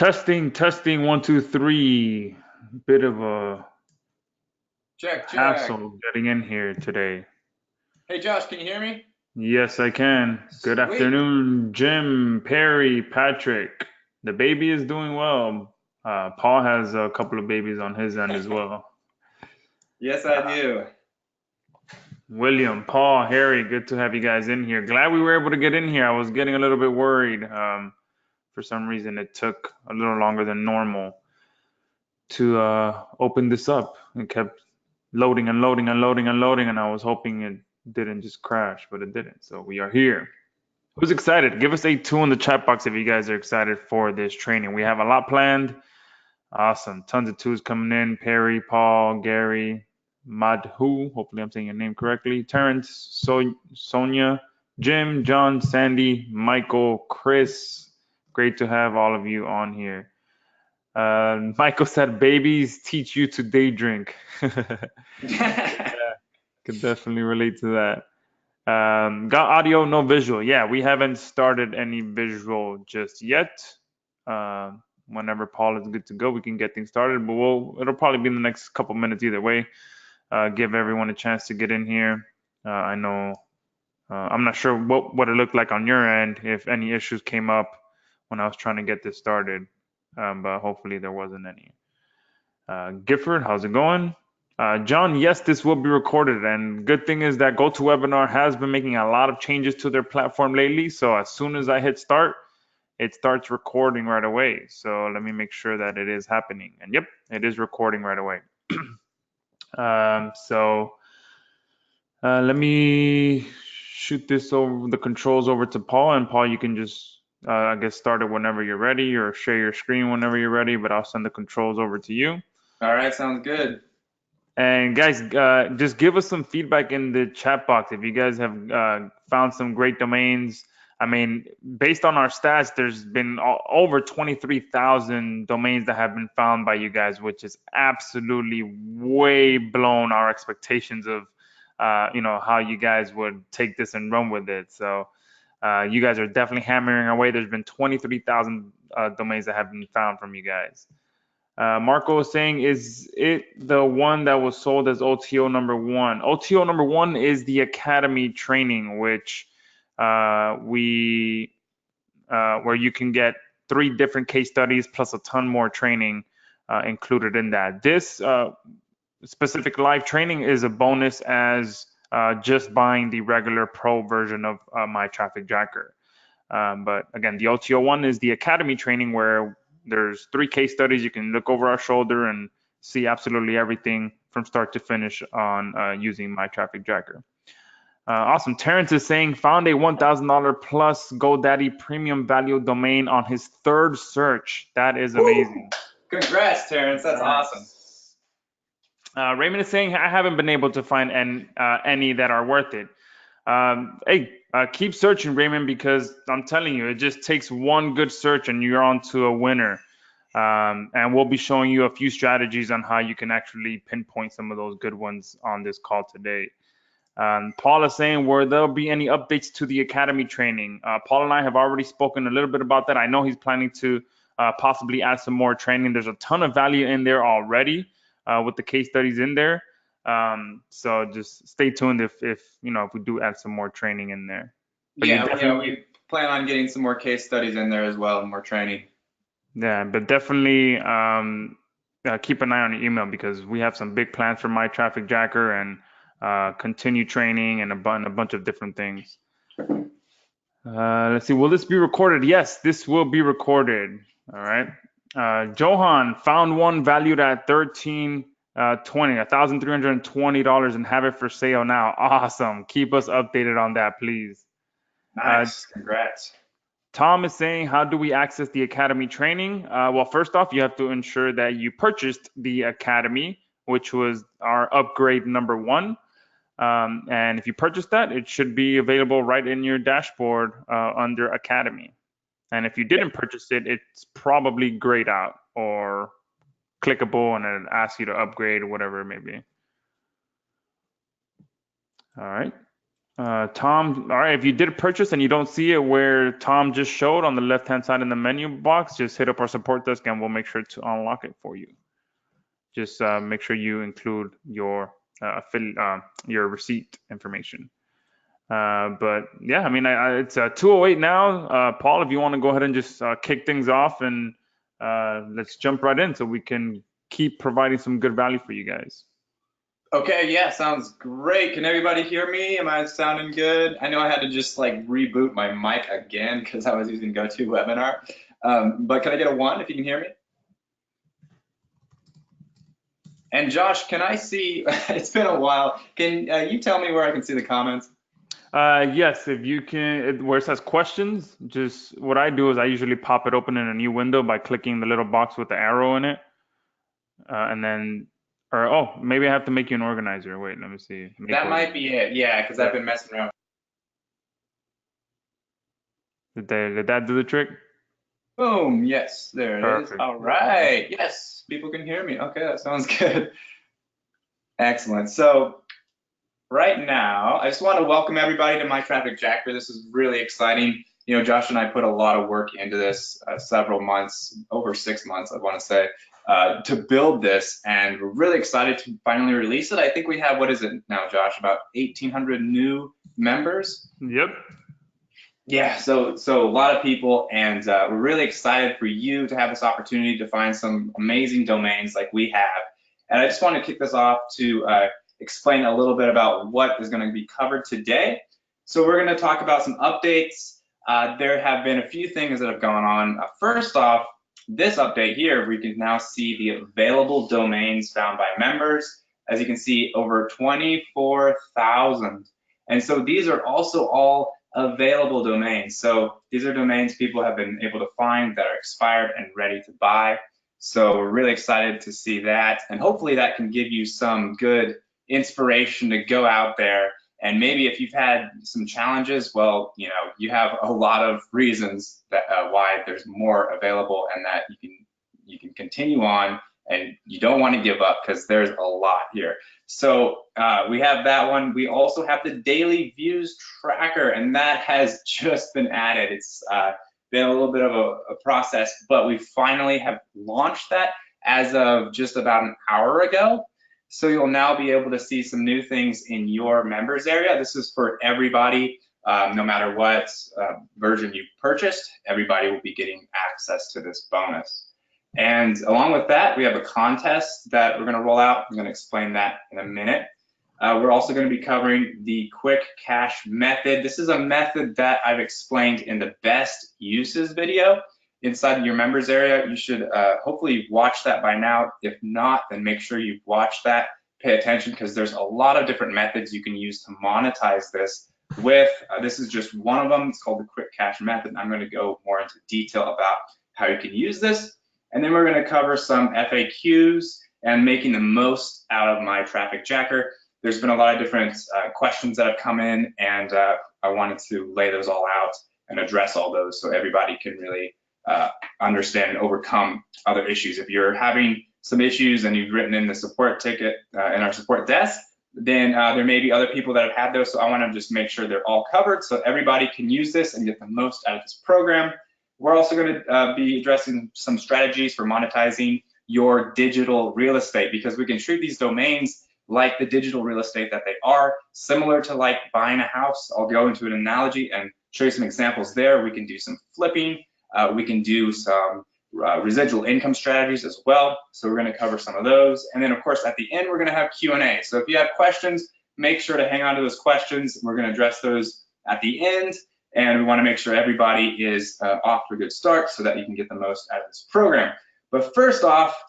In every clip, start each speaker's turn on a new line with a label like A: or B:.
A: Testing, 1, 2, 3. Bit of a
B: Check.
A: hassle getting in here today.
B: Hey Josh, can you hear me?
A: Yes, I can. Good
B: Sweet.
A: afternoon, Jim, Perry, Patrick. The baby is doing well. Paul has a couple of babies on his end as well.
B: Yes, I do.
A: William, Paul, Harry, good to have you guys in here. Glad we were able to get in here. I was getting a little bit worried. For some reason, it took a little longer than normal to open this up and kept loading and loading and loading and loading, and I was hoping it didn't just crash, but it didn't. So we are here. Who's excited? Give us a 2 in the chat box if you guys are excited for this training. We have a lot planned. Awesome. Tons of 2s coming in. Perry, Paul, Gary, Madhu. Hopefully I'm saying your name correctly. Terrence, Sonia, Jim, John, Sandy, Michael, Chris. Great to have all of you on here. Michael said babies teach you to day drink. Could definitely relate to that. Got audio, no visual. Yeah, we haven't started any visual just yet. Whenever Paul is good to go, we can get things started. But it'll probably be in the next couple minutes either way. Give everyone a chance to get in here. I know. I'm not sure what it looked like on your end, if any issues came up when I was trying to get this started. But hopefully there wasn't any. Gifford, how's it going? John, yes, this will be recorded. And good thing is that GoToWebinar has been making a lot of changes to their platform lately. So as soon as I hit start, it starts recording right away. So let me make sure that it is happening. And yep, it is recording right away. So let me shoot the controls over to Paul. And Paul, you can just, I guess, start it whenever you're ready or share your screen whenever you're ready. But I'll send the controls over to you.
B: All right, sounds good.
A: And guys, just give us some feedback in the chat box if you guys have found some great domains. I mean, based on our stats, there's been over 23,000 domains that have been found by you guys, which is absolutely way blown our expectations of, how you guys would take this and run with it. So you guys are definitely hammering away. There's been 23,000 domains that have been found from you guys. Marco was saying, is it the one that was sold as OTO number 1? OTO number 1 is the Academy training, which where you can get 3 different case studies plus a ton more training included in that. This specific live training is a bonus as just buying the regular pro version of MyTrafficJacker. But again, the OTO one is the Academy training where there's 3 case studies. You can look over our shoulder and see absolutely everything from start to finish on using MyTrafficJacker. Awesome. Terrence is saying found a $1,000 plus GoDaddy premium value domain on his 3rd search. That is amazing.
B: Congrats, Terrence. That's awesome.
A: Raymond is saying I haven't been able to find any that are worth it. Hey, keep searching, Raymond, because I'm telling you, it just takes one good search and you're on to a winner. And we'll be showing you a few strategies on how you can actually pinpoint some of those good ones on this call today. Paul is saying, will there be any updates to the Academy training? Paul and I have already spoken a little bit about that. I know he's planning to possibly add some more training. There's a ton of value in there already with the case studies in there. So just stay tuned if we do add some more training in there. But
B: We plan on getting some more case studies in there as well and more training.
A: Yeah, but definitely keep an eye on your email because we have some big plans for MyTrafficJacker and continue training and a bunch of different things. Let's see, will this be recorded? Yes, this will be recorded. All right. Johan found one valued at $1,320 and have it for sale now. Awesome. Keep us updated on that, please.
B: Nice. Congrats.
A: Tom is saying, how do we access the Academy training? Well, first off, you have to ensure that you purchased the Academy, which was our upgrade number 1. And if you purchased that, it should be available right in your dashboard under Academy. And if you didn't purchase it, it's probably grayed out or clickable and it asks you to upgrade or whatever it may be. All right. Tom, all right, if you did purchase and you don't see it where Tom just showed on the left-hand side in the menu box, just hit up our support desk and we'll make sure to unlock it for you. Just make sure you include your receipt information. But yeah, I mean, it's 2:08 now. Paul, if you want to go ahead and just kick things off and let's jump right in so we can keep providing some good value for you guys.
B: Okay, yeah, sounds great. Can everybody hear me? Am I sounding good? I know I had to just like reboot my mic again because I was using GoToWebinar. But can I get a 1 if you can hear me? And Josh, can I see, it's been a while. Can you tell me where I can see the comments?
A: Yes, if you can, where it says questions, just what I do is I usually pop it open in a new window by clicking the little box with the arrow in it. And then, or oh, maybe I have to make you an organizer. Wait, let me see.
B: That might be it, yeah, because I've been messing around.
A: Did that do the trick?
B: Boom, yes, there it is.
A: Perfect.
B: All right, yes, people can hear me. Okay, that sounds good. Excellent. So right now, I just want to welcome everybody to MyTrafficJacker. This is really exciting. You know, Josh and I put a lot of work into this, several months, over 6 months, I want to say, to build this, and we're really excited to finally release it. I think we have, what is it now, Josh, about 1,800 new members?
A: Yep.
B: Yeah, so a lot of people, and we're really excited for you to have this opportunity to find some amazing domains like we have. And I just want to kick this off to explain a little bit about what is going to be covered today. So we're going to talk about some updates. There have been a few things that have gone on. First off, this update here, we can now see the available domains found by members. As you can see, over 24,000. And so these are also all available domains. So these are domains people have been able to find that are expired and ready to buy. So we're really excited to see that, and hopefully that can give you some good inspiration to go out there. And maybe if you've had some challenges, well, you know, you have a lot of reasons that why there's more available, and that you can continue on, and you don't want to give up because there's a lot here. So we have that one. We also have the daily views tracker, and that has just been added. It's been a little bit of a process, but we finally have launched that as of just about an hour ago. So you'll now be able to see some new things in your members area. This is for everybody, no matter what version you purchased, everybody will be getting access to this bonus. And along with that, we have a contest that we're going to roll out. I'm going to explain that in a minute. We're also going to be covering the quick cash method. This is a method that I've explained in the best uses video inside your members area. You should hopefully watch that by now. If not, then make sure you've watched that. Pay attention, because there's a lot of different methods you can use to monetize this with. This is just one of them. It's called the quick cash method. I'm going to go more into detail about how you can use this. And then we're going to cover some FAQs and making the most out of MyTrafficJacker. There's been a lot of different questions that have come in, and I wanted to lay those all out and address all those so everybody can really understand and overcome other issues. If you're having some issues and you've written in the support ticket in our support desk, then there may be other people that have had those. So I want to just make sure they're all covered so everybody can use this and get the most out of this program. We're also going to be addressing some strategies for monetizing your digital real estate, because we can treat these domains like the digital real estate that they are, similar to like buying a house. I'll go into an analogy and show you some examples there. We can do some flipping. We can do some residual income strategies as well. So we're going to cover some of those. And then of course, at the end, we're going to have Q&A. So if you have questions, make sure to hang on to those questions. We're going to address those at the end. And we want to make sure everybody is off to a good start so that you can get the most out of this program. But first off,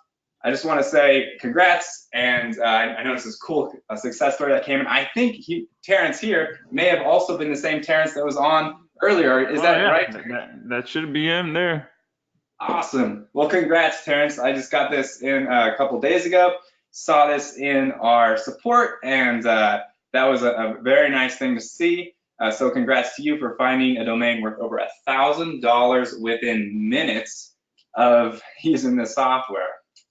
B: I just want to say congrats. And I know this is cool, a success story that came in. I think Terrence here may have also been the same Terrence that was on earlier. Is that right?
A: That should be in there.
B: Awesome. Well, congrats, Terrence. I just got this in a couple days ago, saw this in our support, and that was a very nice thing to see. So congrats to you for finding a domain worth over $1,000 within minutes of using this software.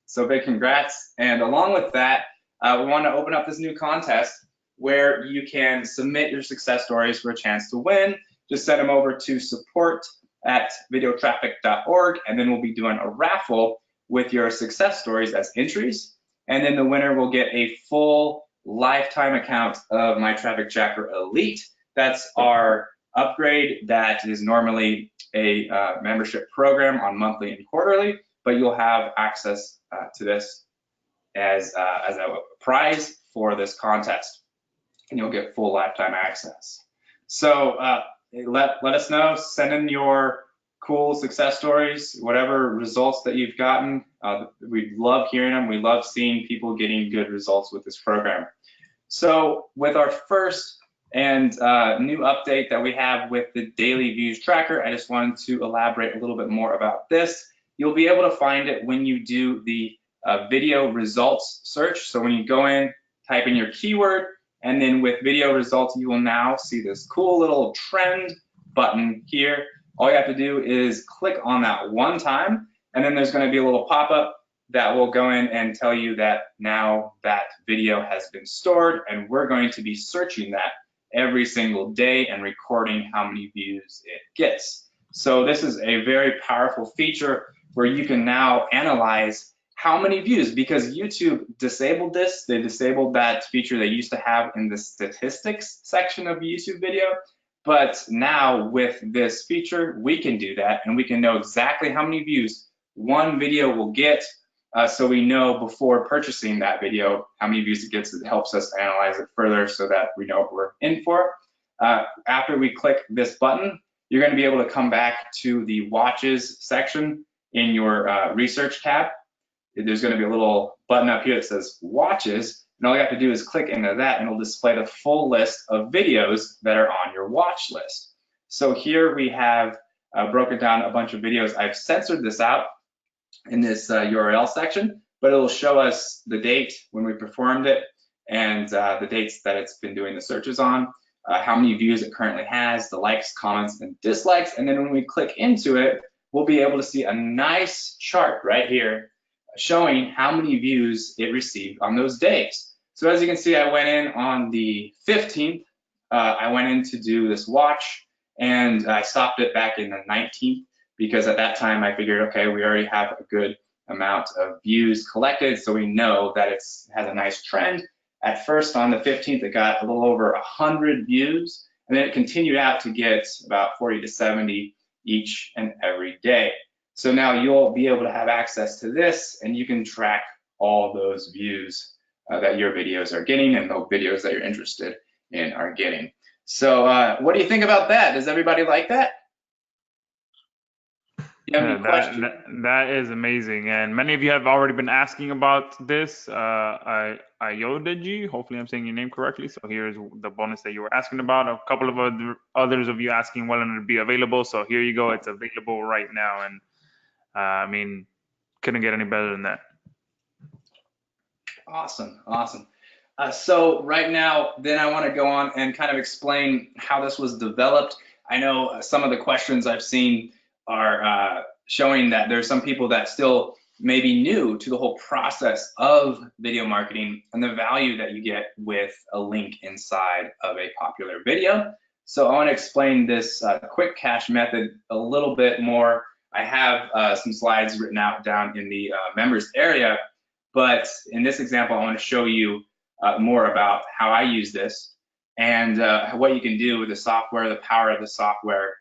B: So big congrats. And along with that, we want to open up this new contest where you can submit your success stories for a chance to win. Just send them over to support@videotraffic.org, and then we'll be doing a raffle with your success stories as entries. And then the winner will get a full lifetime account of MyTrafficJacker Elite. That's our upgrade that is normally a membership program on monthly and quarterly, but you'll have access to this as a prize for this contest, and you'll get full lifetime access. So let us know, send in your cool success stories, whatever results that you've gotten. We love hearing them. We love seeing people getting good results with this program. So with our first and new update that we have with the daily views tracker, I just wanted to elaborate a little bit more about this. You'll be able to find it when you do the video results search. So when you go in, type in your keyword, and then with video results, you will now see this cool little trend button here. All you have to do is click on that one time, and then there's going to be a little pop-up that will go in and tell you that now that video has been stored, and we're going to be searching that every single day and recording how many views it gets. So this is a very powerful feature where you can now analyze how many views, because YouTube disabled this. They disabled that feature they used to have in the statistics section of YouTube video. But now with this feature, we can do that, and we can know exactly how many views one video will get, so we know before purchasing that video how many views it gets. It helps us analyze it further so that we know what we're in for. After we click this button, you're going to be able to come back to the watches section in your research tab. There's going to be a little button up here that says watches, and all you have to do is click into that, and it'll display the full list of videos that are on your watch list. So here we have broken down a bunch of videos. I've censored this out in this URL section, but it'll show us the date when we performed it, and the dates that it's been doing the searches on, how many views it currently has, the likes, comments, and dislikes. And then when we click into it, we'll be able to see a nice chart right here showing how many views it received on those days. So as you can see, I went in on the 15th. I went in to do this watch, and I stopped it back in the 19th because at that time I figured, okay, we already have a good amount of views collected, so we know that it has a nice trend. At first on the 15th, it got a little over 100 views, and then it continued out to get about 40 to 70 each and every day. So now you'll be able to have access to this, and you can track all those views that your videos are getting and the videos that you're interested in are getting. So what do you think about that? Does everybody like that? Do you have any questions?
A: That is amazing, and many of you have already been asking about this. Ayodeji, hopefully I'm saying your name correctly. So here's the bonus that you were asking about. A couple of others of you asking when it'll be available. So here you go. It's available right now, and I mean, couldn't get any better than that.
B: Awesome, awesome. So right now, then I want to go on and kind of explain how this was developed. I know some of the questions I've seen are showing that there's some people that still may be new to the whole process of video marketing and the value that you get with a link inside of a popular video. So I want to explain this quick cache method a little bit more. I have some slides written out down in the members area, but in this example, I want to show you more about how I use this and what you can do with the software, the power of the software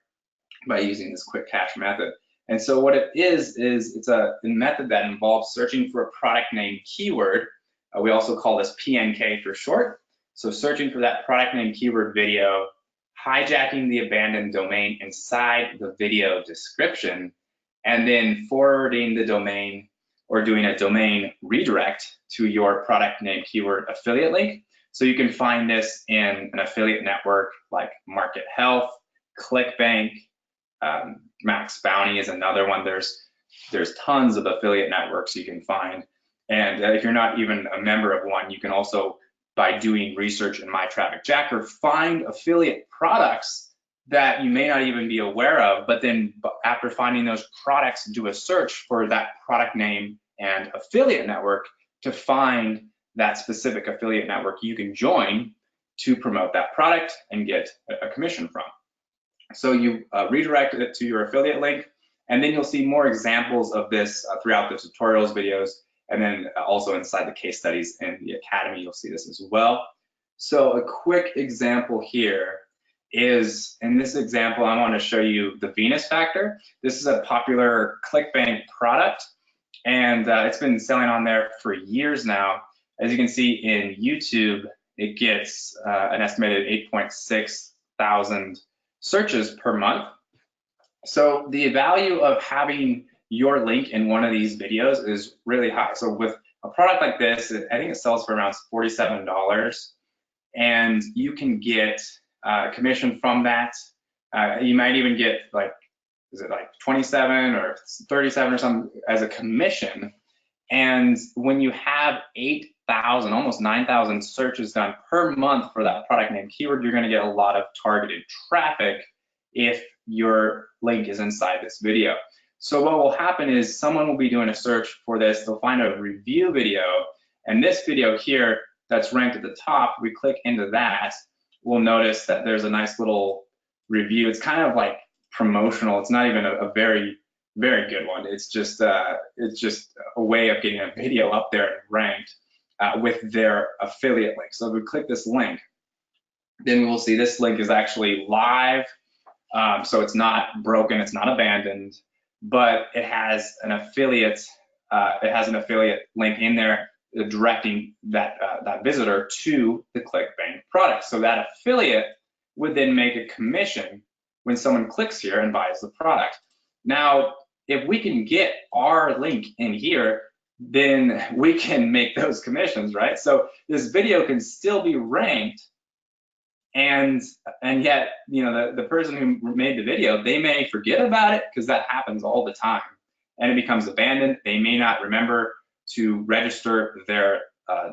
B: by using this quick cache method. And so what it is it's a method that involves searching for a product name keyword. We also call this PNK for short. So searching for that product name keyword video, hijacking the abandoned domain inside the video description, and then forwarding the domain or doing a domain redirect to your product name keyword affiliate link. So you can find this in an affiliate network like Market Health, ClickBank, Max Bounty is another one. There's tons of affiliate networks you can find. And if you're not even a member of one, you can also, by doing research in MyTrafficJacker, find affiliate products that you may not even be aware of, but then after finding those products, do a search for that product name and affiliate network to find that specific affiliate network you can join to promote that product and get a commission from. So you redirect it to your affiliate link, and then you'll see more examples of this throughout the tutorials videos, and then also inside the case studies in the Academy, you'll see this as well. So a quick example here is, in this example, I want to show you the Venus Factor. This is a popular ClickBank product, and it's been selling on there for years now. As you can see in YouTube, it gets an estimated 8.6 thousand searches per month. So the value of having your link in one of these videos is really high. So with a product like this, I think it sells for around $47, and you can get commission from that. You might even get like, is it like 27 or 37 or something as a commission. And when you have 8,000, almost 9,000 searches done per month for that product name keyword, you're going to get a lot of targeted traffic if your link is inside this video. So what will happen is someone will be doing a search for this, they'll find a review video, and this video here that's ranked at the top, we click into that, we'll notice that there's a nice little review. It's kind of like promotional. It's not even a very good one. It's just a way of getting a video up there and ranked with their affiliate link. So if we click this link, then we'll see this link is actually live. So it's not broken, it's not abandoned, but it has an affiliate. It has an affiliate link in there directing that visitor to the ClickBank product. So that affiliate would then make a commission when someone clicks here and buys the product. Now, if we can get our link in here, then we can make those commissions, right? So this video can still be ranked, and yet, you know, the person who made the video, they may forget about it, because that happens all the time, and it becomes abandoned. They may not remember to register their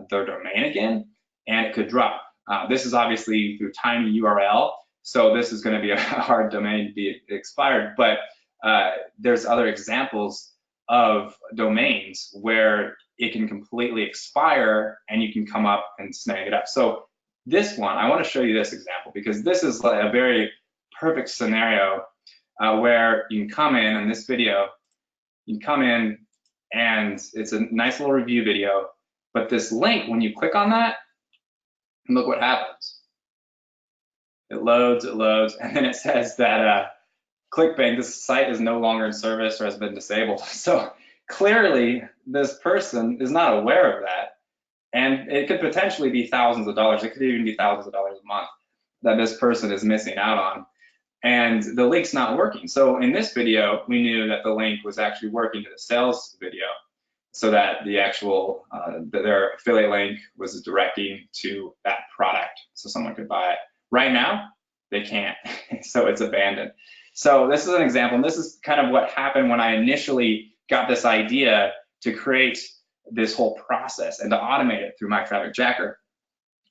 B: domain again, and it could drop. This is obviously through tiny URL, so this is going to be a hard domain to be expired, but there's other examples of domains where it can completely expire and you can come up and snag it up. So this one, I want to show you this example, because this is like a very perfect scenario where you can come in this video, you can come in and it's a nice little review video, but this link, when you click on that, look what happens. It loads, and then it says that ClickBank, this site is no longer in service or has been disabled. So clearly this person is not aware of that. And it could potentially be thousands of dollars. It could even be thousands of dollars a month that this person is missing out on. And the link's not working. So in this video, we knew that the link was actually working to the sales video, so that the actual, their affiliate link was directing to that product so someone could buy it. Right now, they can't, so it's abandoned. So this is an example, and this is kind of what happened when I initially got this idea to create this whole process and to automate it through MyTrafficJacker.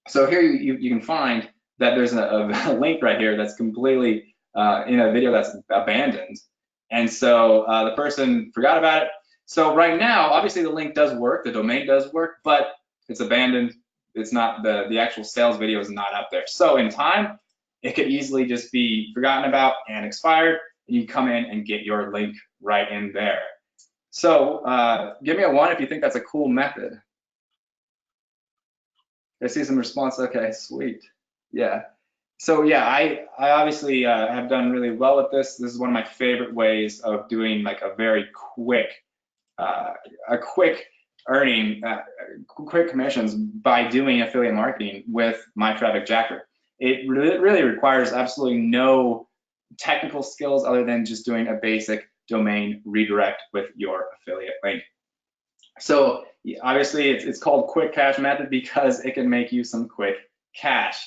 B: So here you can find that there's a link right here that's completely in a video that's abandoned. And so the person forgot about it. So right now, obviously the link does work, the domain does work, but it's abandoned. It's not, the actual sales video is not up there. So in time, it could easily just be forgotten about and expired, and you come in and get your link right in there. So give me a 1 if you think that's a cool method. I see some response. Okay, sweet. Yeah. So yeah, I obviously have done really well with this. This is one of my favorite ways of doing like a very quick, quick earning, quick commissions by doing affiliate marketing with MyTrafficJacker. It really requires absolutely no technical skills other than just doing a basic domain redirect with your affiliate link. So obviously it's called quick cash method because it can make you some quick cash.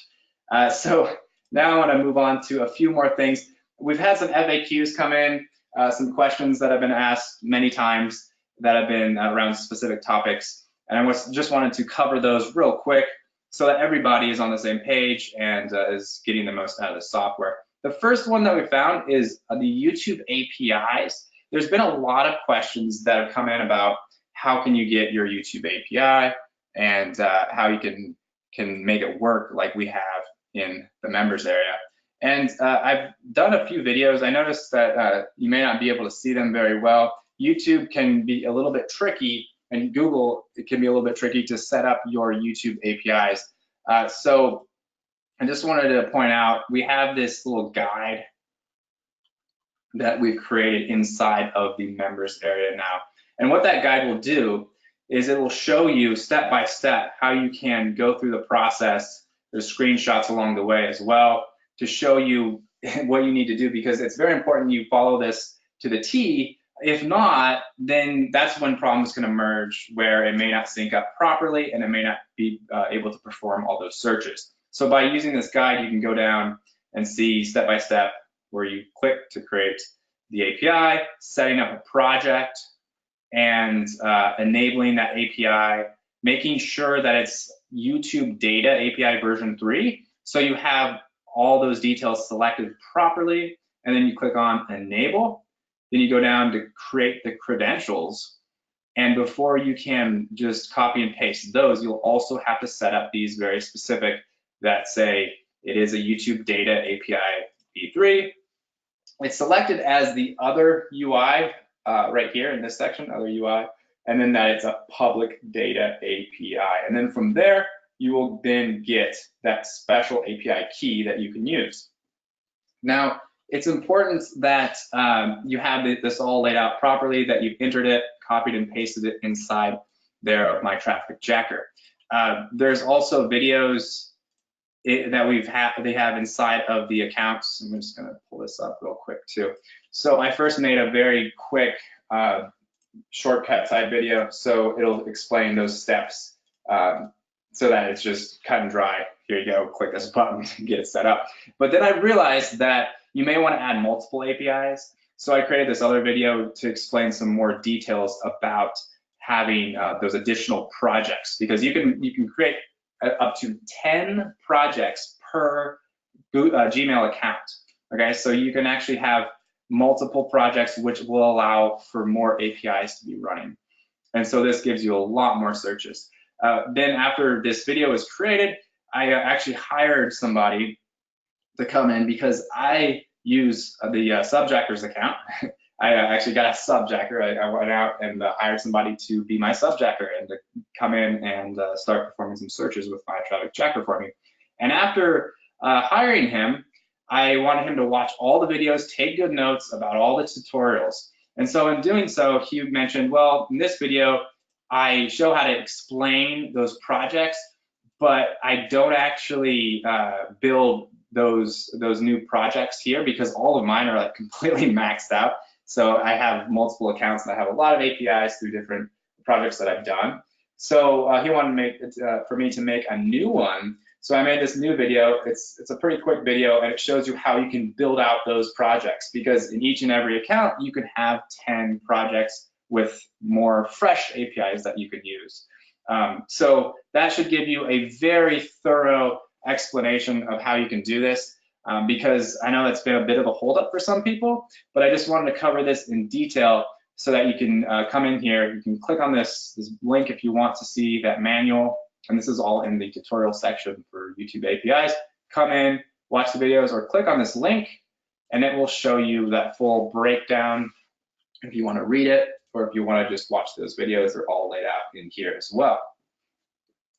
B: So now I want to move on to a few more things. We've had some FAQs come in, some questions that have been asked many times that have been around specific topics, and I just wanted to cover those real quick so that everybody is on the same page and is getting the most out of the software. The first one that we found is the YouTube APIs. There's been a lot of questions that have come in about how can you get your YouTube API and how you can make it work like we have in the members area. And I've done a few videos. I noticed that you may not be able to see them very well. YouTube can be a little bit tricky, and Google, it can be a little bit tricky to set up your YouTube APIs. So I just wanted to point out, we have this little guide that we've created inside of the members area now. And what that guide will do is it will show you step by step how you can go through the process. There's screenshots along the way as well to show you what you need to do, because it's very important you follow this to the T. If not, then that's when problems can emerge where it may not sync up properly and it may not be able to perform all those searches. So by using this guide, you can go down and see step by step where you click to create the API, setting up a project, and enabling that API, making sure that it's YouTube Data API version 3. So you have all those details selected properly, and then you click on Enable. Then you go down to create the credentials. And before you can just copy and paste those, you'll also have to set up these very specific that say it is a YouTube Data API v3. It's selected as the other UI right here in this section, other UI, and then that it's a public data API. And then from there, you will then get that special API key that you can use. Now, it's important that you have this all laid out properly, that you've entered it, copied and pasted it inside there of MyTrafficJacker. There's also videos that they have inside of the accounts. I'm just gonna pull this up real quick too. So I first made a very quick shortcut type video, so it'll explain those steps so that it's just cut and dry. Here you go, click this button to get it set up. But then I realized that you may want to add multiple APIs. So I created this other video to explain some more details about having those additional projects, because you can create up to 10 projects per Gmail account. Okay, so you can actually have multiple projects, which will allow for more APIs to be running. And so this gives you a lot more searches. Then after this video was created, I actually hired somebody to come in, because I use the Subjacker's account. I actually got a Subjacker. I went out and hired somebody to be my Subjacker and to come in and start performing some searches with MyTrafficJacker for me. And after hiring him, I wanted him to watch all the videos, take good notes about all the tutorials. And so in doing so, he mentioned, well, in this video, I show how to explain those projects, but I don't actually build those new projects here, because all of mine are like completely maxed out. So I have multiple accounts and I have a lot of APIs through different projects that I've done. So he wanted for me to make a new one. So I made this new video. It's a pretty quick video, and it shows you how you can build out those projects, because in each and every account, you can have 10 projects with more fresh APIs that you can use. So that should give you a very thorough explanation of how you can do this, because I know it's been a bit of a holdup for some people, but I just wanted to cover this in detail so that you can come in here. You can click on this link if you want to see that manual, and this is all in the tutorial section for YouTube APIs. Come in, watch the videos, or click on this link, and it will show you that full breakdown if you want to read it, or if you want to just watch those videos. They're all laid out in here as well.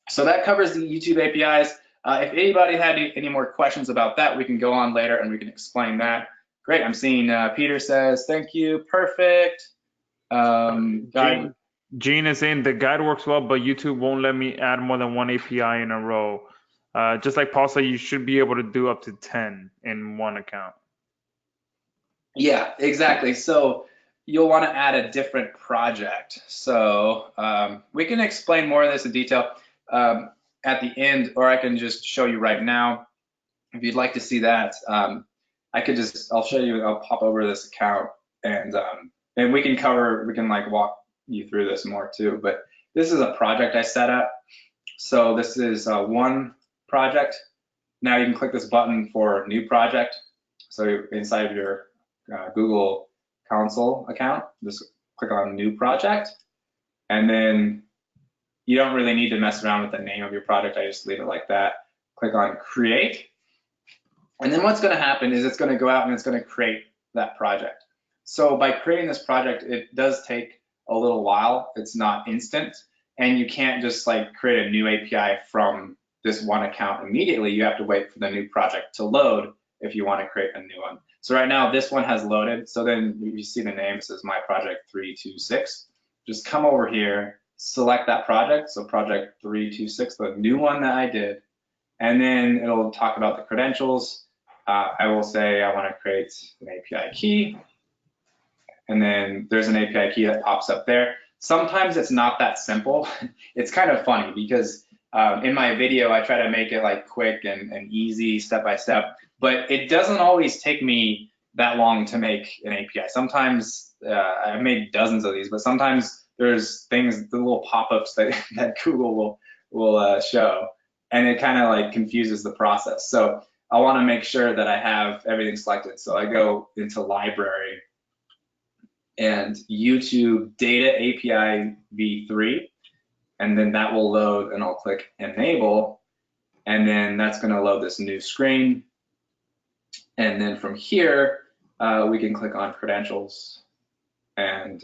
B: So that covers the YouTube APIs. If anybody had any more questions about that, we can go on later and we can explain that. Great, I'm seeing Peter says, thank you, perfect.
A: Gene is saying the guide works well, but YouTube won't let me add more than one API in a row. Just like Paul said, you should be able to do up to 10 in one account.
B: Yeah, exactly. So you'll want to add a different project. So we can explain more of this in detail at the end, or I can just show you right now. If you'd like to see that, I'll show you, I'll pop over this account, and we can like walk you through this more too. But this is a project I set up. So this is one project. Now you can click this button for new project. So inside of your Google Console account, just click on new project, and then you don't really need to mess around with the name of your project. I just leave it like that. Click on create, And then what's going to happen is it's going to go out and it's going to create that project. So by creating this project, it does take a little while. It's not instant. And you can't just like create a new API from this one account immediately. You have to wait for the new project to load if you want to create a new one. So right now this one has loaded. So then you see the name, it says My Project 326. Just come over here, select that project. So project 326, the new one that I did. And then it'll talk about the credentials. I will say I want to create an API key. And then there's an API key that pops up there. Sometimes it's not that simple. It's kind of funny because in my video, I try to make it like quick and easy, step by step, but it doesn't always take me that long to make an API. Sometimes I've made dozens of these, but sometimes there's things, the little pop-ups that Google will show, and it kind of like confuses the process. So I want to make sure that I have everything selected. So I go into library and YouTube data API v3, and then that will load, and I'll click enable, and then that's going to load this new screen. And then from here, we can click on credentials, and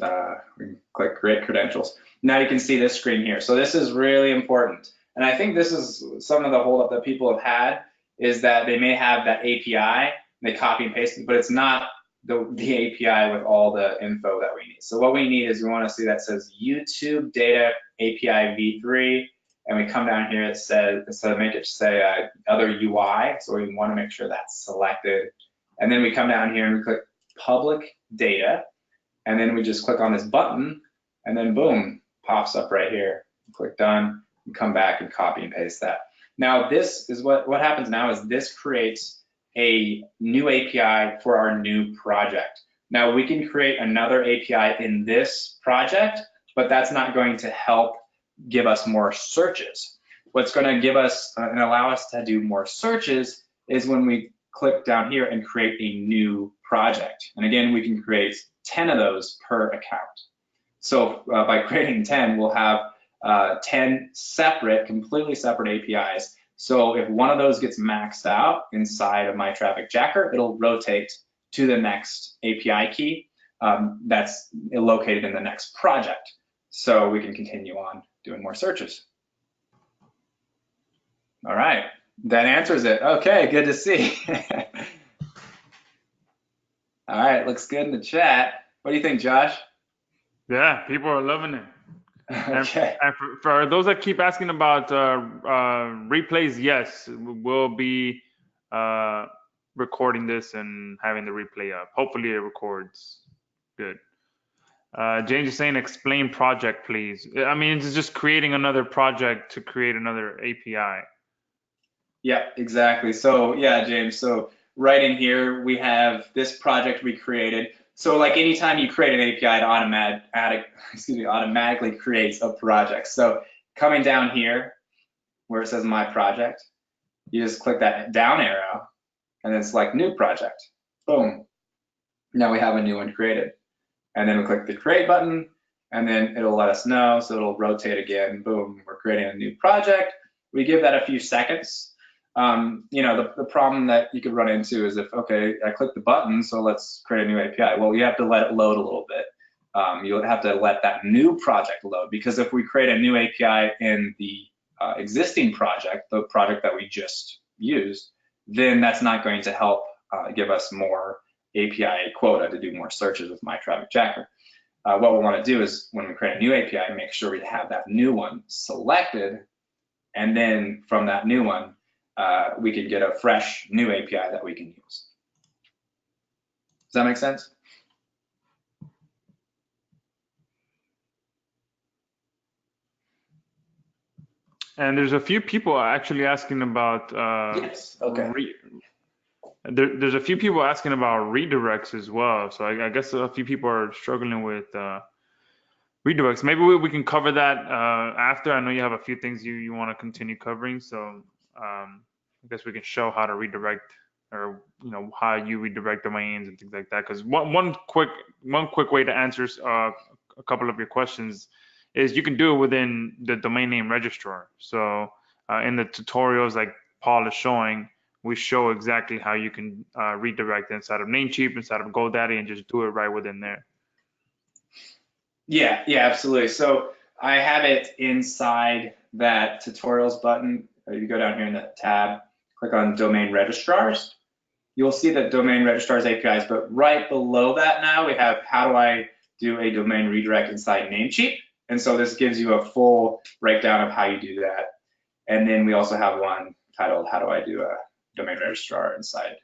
B: we can click create credentials. Now you can see this screen here. So this is really important. And I think this is some of the holdup that people have had, is that they may have that API, they copy and paste it, but it's not the API with all the info that we need. So what we need is we want to see that says YouTube data API v3, and we come down here, it says, instead of make it say other UI, so we want to make sure that's selected. And then we come down here and we click public data, and then we just click on this button, and then boom, pops up right here. Click done, and come back and copy and paste that. Now this is what happens now is this creates a new API for our new project. Now we can create another API in this project, but that's not going to help give us more searches. What's going to give us and allow us to do more searches is when we click down here and create a new project. And again, we can create 10 of those per account. So by creating 10, we'll have 10 separate, completely separate APIs. So if one of those gets maxed out inside of MyTrafficJacker, it'll rotate to the next API key that's located in the next project. So we can continue on doing more searches. All right, that answers it. Okay, good to see. All right, looks good in the chat. What do you think, Josh?
A: Yeah, people are loving it.
B: Okay.
A: And for those that keep asking about replays, yes, we'll be recording this and having the replay up. Hopefully it records good. James is saying, explain project, please. I mean, it's just creating another project to create another API.
B: Yeah, exactly. So yeah, James, so right in here, we have this project we created. So like anytime you create an API, it automatically creates a project. So coming down here where it says My Project, you just click that down arrow and then select New Project. Boom. Now we have a new one created. And then we click the Create button, and then it'll let us know. So it'll rotate again. Boom, we're creating a new project. We give that a few seconds. You know, the problem that you could run into is if, okay, I click the button, so let's create a new API. Well, you have to let it load a little bit. You'll have to let that new project load, because if we create a new API in the existing project, the project that we just used, then that's not going to help give us more API quota to do more searches with MyTrafficJacker. What we want to do is when we create a new API, make sure we have that new one selected, and then from that new one, we can get a fresh new API that we can use. Does that make sense?
A: And there's a few people actually asking about
B: yes. Okay.
A: There's a few people asking about redirects as well. So I guess a few people are struggling with redirects. Maybe we can cover that after. I know you have a few things you want to continue covering. So I guess we can show how to redirect, or you know, how you redirect domains and things like that. Because one quick way to answer a couple of your questions is you can do it within the domain name registrar. So in the tutorials like Paul is showing, we show exactly how you can redirect inside of Namecheap, inside of GoDaddy, and just do it right within there.
B: Yeah, absolutely. So I have it inside that tutorials button. If you go down here in the tab, click on domain registrars, you'll see the domain registrars APIs, but right below that now we have how do I do a domain redirect inside Namecheap. And so this gives you a full breakdown of how you do that. And then we also have one titled how do I do a domain registrar inside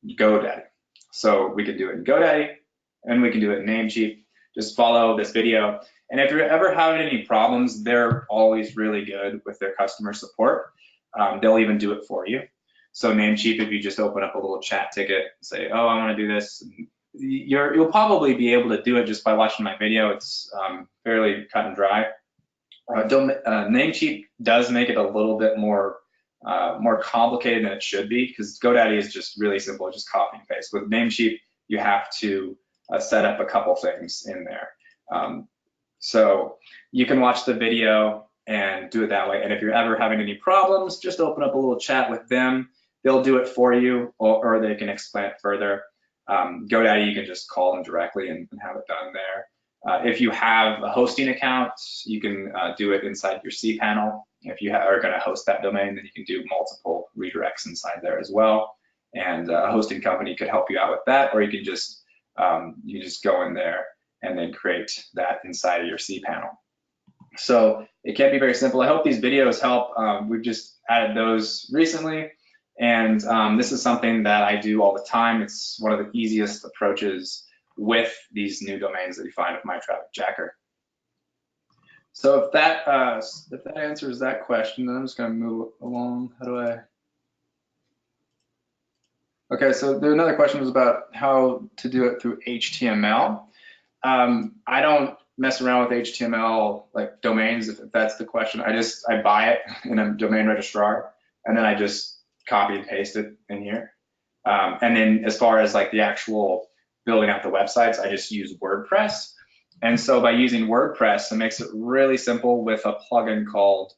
B: GoDaddy. So we can do it in GoDaddy and we can do it in Namecheap. Just follow this video. And if you're ever having any problems, they're always really good with their customer support. They'll even do it for you. So Namecheap, if you just open up a little chat ticket and say, oh, I want to do this, you'll probably be able to do it just by watching my video. It's fairly cut and dry. Namecheap does make it a little bit more complicated than it should be, because GoDaddy is just really simple, just copy and paste. With Namecheap, you have to set up a couple things in there. So you can watch the video and do it that way. And if you're ever having any problems, just open up a little chat with them. They'll do it for you, or they can explain it further. GoDaddy, you can just call them directly and have it done there. If you have a hosting account, you can do it inside your cPanel. If you are going to host that domain, then you can do multiple redirects inside there as well. And a hosting company could help you out with that, or you can just go in there and then create that inside of your cPanel. So it can be very simple. I hope these videos help. We've just added those recently, and this is something that I do all the time. It's one of the easiest approaches with these new domains that you find with MyTrafficJacker. So if that answers that question, then I'm just going to move along. How do I? Okay, so another question was about how to do it through HTML. I don't mess around with HTML like domains, if that's the question. I buy it in a domain registrar, and then I just copy and paste it in here. And then as far as like the actual building out the websites, I just use WordPress. And so by using WordPress, it makes it really simple with a plugin called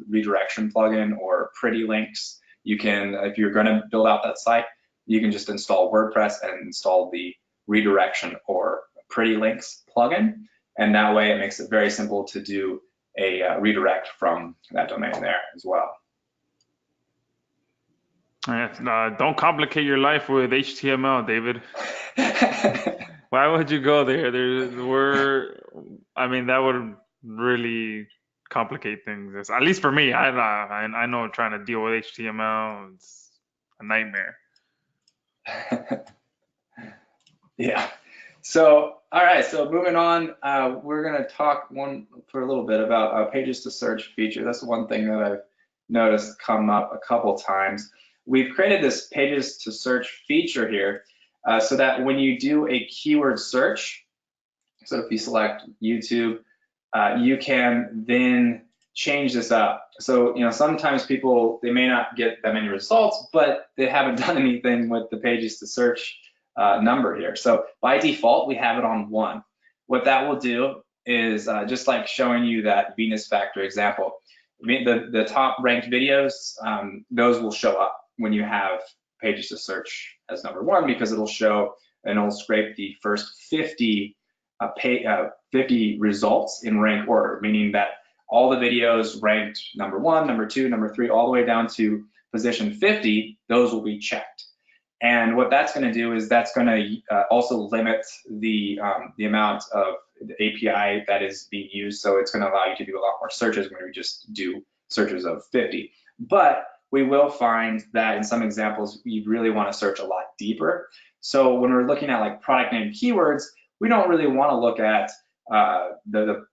B: redirection plugin or Pretty Links. You can, if you're going to build out that site, you can just install WordPress and install the redirection or Pretty Links plugin. And that way it makes it very simple to do a redirect from that domain there as well.
A: Don't complicate your life with HTML, David. Why would you go there? I mean, that would really complicate things. At least for me, I know trying to deal with HTML, it's a nightmare.
B: Yeah. So, all right. So moving on, we're going to talk for a little bit about pages to search feature. That's one thing that I've noticed come up a couple times. We've created this pages to search feature here so that when you do a keyword search, so if you select YouTube, you can then change this up. So, sometimes people, they may not get that many results, but they haven't done anything with the pages to search number here. So by default, we have it on 1. What that will do is just like showing you that Venus factor example, the top ranked videos, those will show up when you have pages to search as number 1, because it'll show and it'll scrape the first 50 results in rank order, meaning that all the videos ranked number 1, number 2, number 3, all the way down to position 50, those will be checked. And what that's going to do is that's going to also limit the amount of the API that is being used. So it's going to allow you to do a lot more searches when we just do searches of 50. But we will find that in some examples, you really want to search a lot deeper. So when we're looking at like product name keywords, we don't really want to look at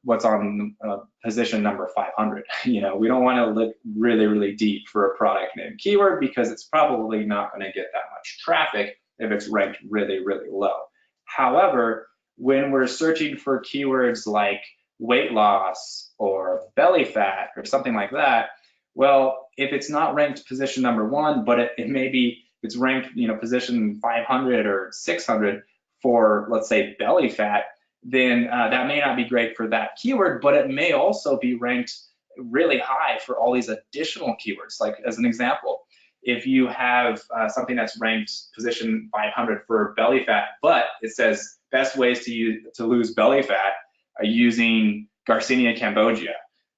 B: what's on position number 500. We don't want to look really, really deep for a product name keyword, because it's probably not going to get that much traffic if it's ranked really, really low. However, when we're searching for keywords like weight loss or belly fat or something like that, well, if it's not ranked position number 1, but it may be, it's ranked, position 500 or 600 for, let's say, belly fat, then that may not be great for that keyword, but it may also be ranked really high for all these additional keywords. Like as an example, if you have something that's ranked position 500 for belly fat, but it says best ways to lose belly fat using Garcinia cambogia,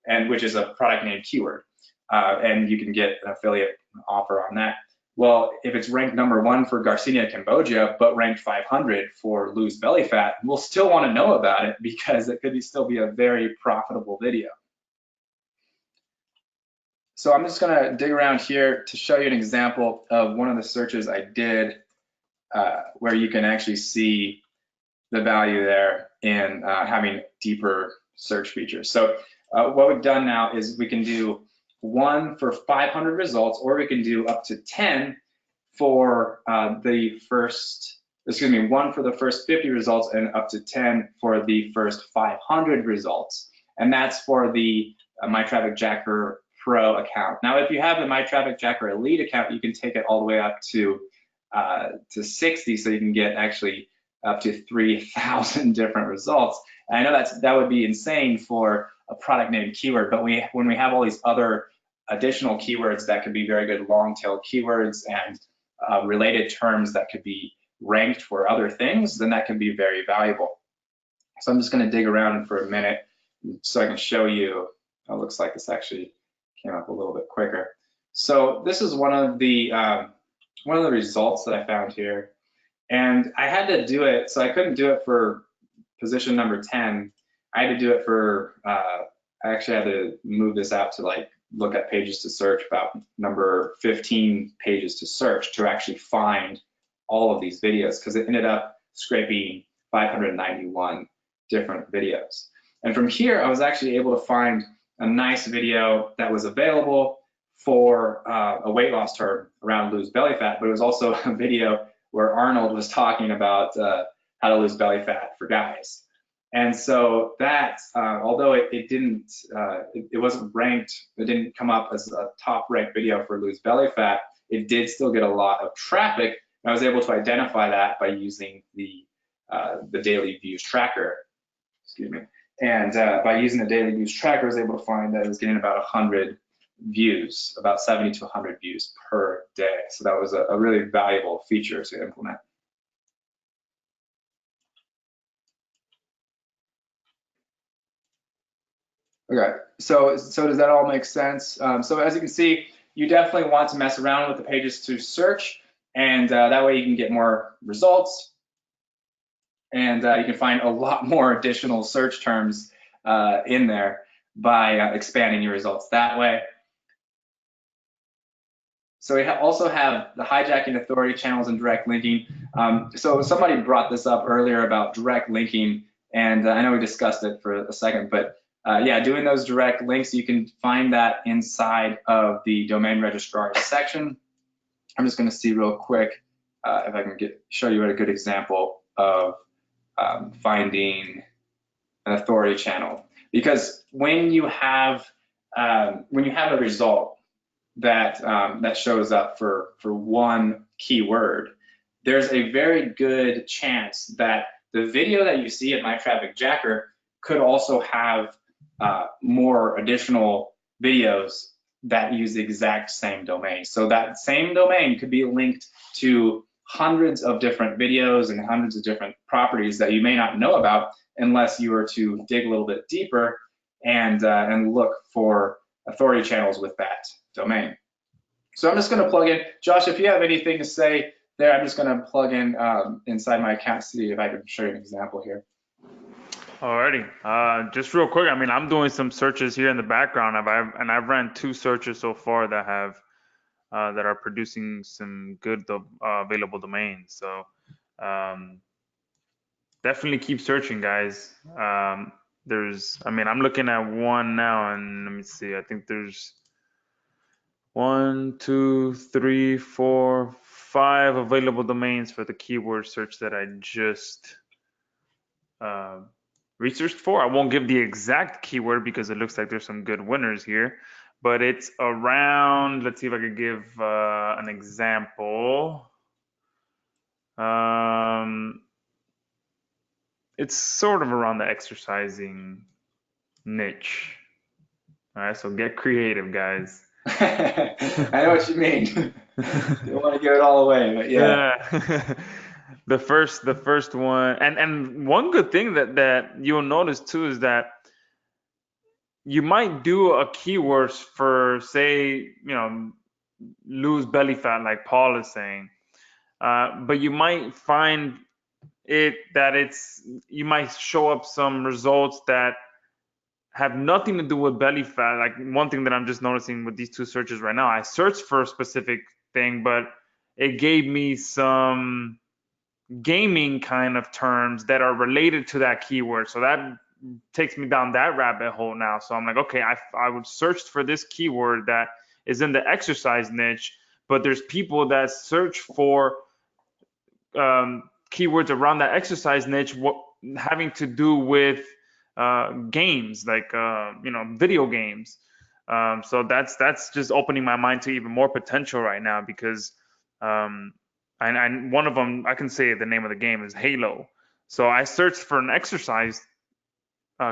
B: and which is a product name keyword, and you can get an affiliate offer on that. Well, if it's ranked #1 for Garcinia cambogia, but ranked 500 for lose belly fat, we'll still want to know about it because it could still be a very profitable video. So I'm just going to dig around here to show you an example of one of the searches I did where you can actually see the value there in having deeper search features. So what we've done now is we can do 1 for 500 results, or we can do up to 10 for the first, 1 for the first 50 results and up to 10 for the first 500 results. And that's for the MyTrafficJacker Pro account. Now, if you have the MyTrafficJacker Elite account, you can take it all the way up to 60, so you can get actually up to 3,000 different results. And I know that would be insane for a product name keyword, but when we have all these other additional keywords that could be very good long tail keywords and related terms that could be ranked for other things, then that can be very valuable. So I'm just going to dig around for a minute so I can show you. It looks like this actually came up a little bit quicker. So this is one of the results that I found here, and I had to do it. So I couldn't do it for position number 10. I had to do it for. I actually had to move this out to like look at pages to search, about number 15 pages to search to actually find all of these videos, because it ended up scraping 591 different videos. And from here, I was actually able to find a nice video that was available for a weight loss term around lose belly fat, but it was also a video where Arnold was talking about how to lose belly fat for guys. And so that, although it wasn't ranked, it didn't come up as a top ranked video for lose belly fat, it did still get a lot of traffic. And I was able to identify that by using the daily views tracker, and by using the daily views tracker, I was able to find that it was getting about 100 views, about 70 to 100 views per day. So that was a really valuable feature to implement. Okay, so does that all make sense? So as you can see, you definitely want to mess around with the pages to search, and that way you can get more results, and you can find a lot more additional search terms in there by expanding your results that way. So we also have the hijacking authority channels and direct linking. So somebody brought this up earlier about direct linking, and I know we discussed it for a second, but yeah, doing those direct links, you can find that inside of the domain registrar section. I'm just going to see real quick if I can show you a good example of finding an authority channel, because when you have a result that shows up for one keyword, there's a very good chance that the video that you see at MyTrafficJacker could also have more additional videos that use the exact same domain. So that same domain could be linked to hundreds of different videos and hundreds of different properties that you may not know about unless you were to dig a little bit deeper and look for authority channels with that domain. So I'm just going to plug in. Josh, if you have anything to say there, I'm just going to plug in inside my account to see if I can show you an example here.
A: Alrighty, just real quick, I mean, I'm doing some searches here in the background, I've ran 2 searches so far that that are producing some good available domains. So definitely keep searching, guys. I'm looking at one now, and let me see. I think there's 1, 2, 3, 4, 5 available domains for the keyword search that I just researched for. I won't give the exact keyword because it looks like there's some good winners here, but it's around, let's see if I could give an example. It's sort of around the exercising niche. All right, so get creative, guys.
B: I know what you mean. Don't want to give it all away, but yeah.
A: Yeah. The first one, and one good thing that you'll notice too is that you might do a keywords for, say, lose belly fat, like Paul is saying, but you might find you might show up some results that have nothing to do with belly fat. Like one thing that I'm just noticing with these two searches right now, I searched for a specific thing, but it gave me some gaming kind of terms that are related to that keyword. So that takes me down that rabbit hole now. So I'm like, okay, I would search for this keyword that is in the exercise niche, but there's people that search for keywords around that exercise niche, having to do with games, like video games. So that's just opening my mind to even more potential right now, because and one of them, I can say the name of the game is Halo. So I searched for an exercise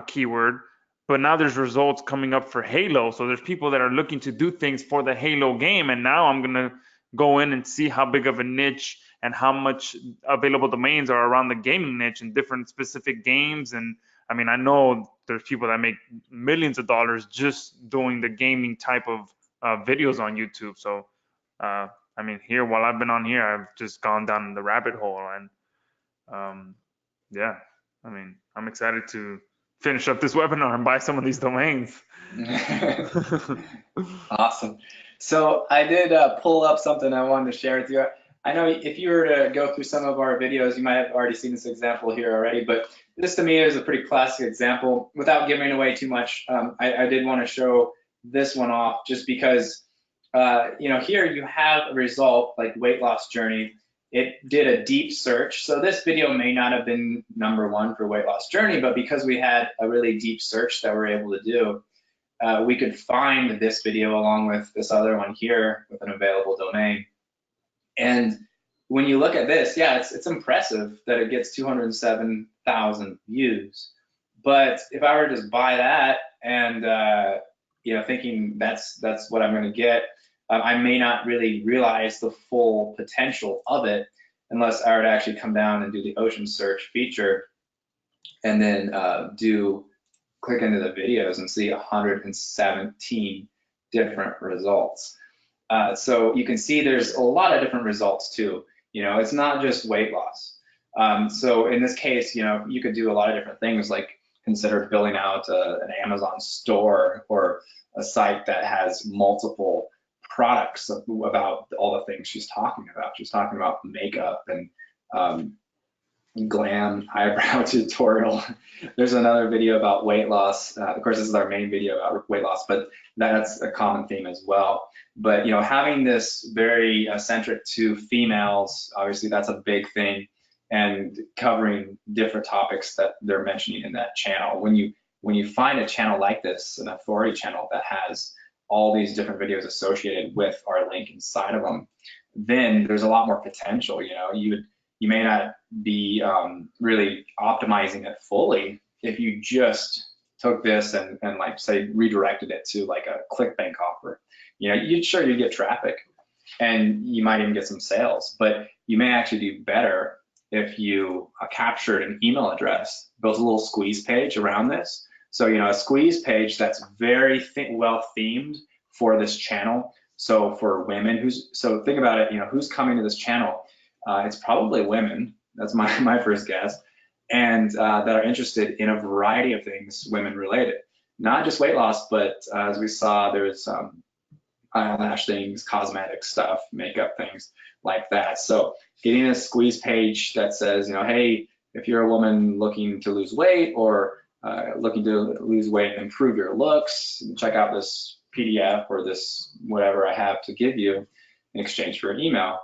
A: keyword, but now there's results coming up for Halo. So there's people that are looking to do things for the Halo game, and now I'm gonna go in and see how big of a niche and how much available domains are around the gaming niche and different specific games. And I mean, I know there's people that make millions of dollars just doing the gaming type of videos on YouTube. So I mean, here, while I've been on here, I've just gone down the rabbit hole, and yeah, I mean, I'm excited to finish up this webinar and buy some of these domains.
B: Awesome. So I did pull up something I wanted to share with you. I know if you were to go through some of our videos, you might have already seen this example here already, but this to me is a pretty classic example. Without giving away too much, I did want to show this one off just because, here you have a result like weight loss journey. It did a deep search. So this video may not have been #1 for weight loss journey, but because we had a really deep search that we're able to do, we could find this video along with this other one here with an available domain. And when you look at this, yeah, it's impressive that it gets 207,000 views. But if I were to just buy that and thinking that's what I'm going to get, I may not really realize the full potential of it unless I were to actually come down and do the ocean search feature and then click into the videos and see 117 different results. So you can see there's a lot of different results too. It's not just weight loss. So in this case, you could do a lot of different things, like consider building out an Amazon store or a site that has multiple products about all the things she's talking about. She's talking about makeup and glam eyebrow tutorial. There's another video about weight loss. Of course, this is our main video about weight loss, but that's a common theme as well. But having this very centric to females, obviously that's a big thing, and covering different topics that they're mentioning in that channel. When you find a channel like this, an authority channel that has all these different videos associated with our link inside of them, then there's a lot more potential. You may not be really optimizing it fully if you just took this and like say redirected it to like a ClickBank offer. You'd get traffic and you might even get some sales, but you may actually do better if you captured an email address, built a little squeeze page around this. So a squeeze page that's very well themed for this channel. So for women so think about it, who's coming to this channel? It's probably women. That's my first guess, and that are interested in a variety of things women related, not just weight loss, but as we saw, there's eyelash things, cosmetic stuff, makeup things like that. So getting a squeeze page that says, hey, if you're a woman looking to lose weight or looking to lose weight and improve your looks, check out this PDF or this whatever I have to give you in exchange for an email.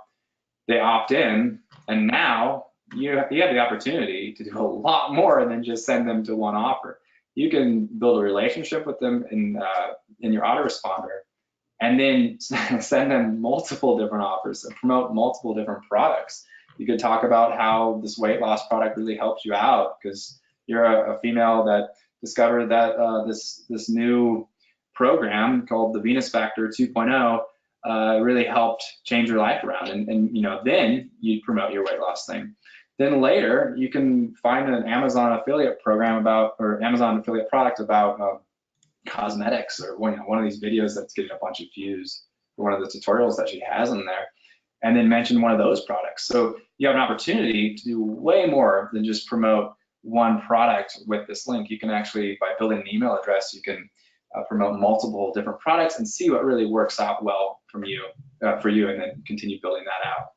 B: They opt in, and now you have the opportunity to do a lot more than just send them to one offer. You can build a relationship with them in your autoresponder, and then send them multiple different offers and promote multiple different products. You could talk about how this weight loss product really helps you out because you're a female that discovered that this new program called the Venus Factor 2.0 really helped change your life around. And you know, then you promote your weight loss thing. Then later, you can find an Amazon affiliate program about, or Amazon affiliate product about cosmetics, or one of these videos that's getting a bunch of views, or one of the tutorials that she has in there, and then mention one of those products. So you have an opportunity to do way more than just promote one product with this link. You can actually, by building an email address, you can promote multiple different products and see what really works out well for you, and then continue building that out.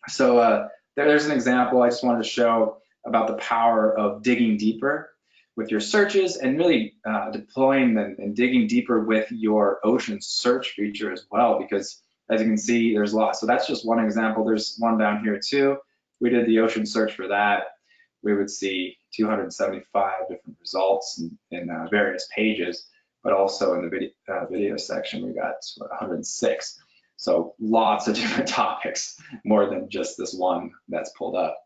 B: So there's an example I just wanted to show about the power of digging deeper with your searches, and really deploying and digging deeper with your ocean search feature as well, because as you can see, there's lots. So that's just one example. There's one down here too. We did the ocean search for that. We would see 275 different results in various pages, but also in the video section, we got 106. So lots of different topics, more than just this one that's pulled up.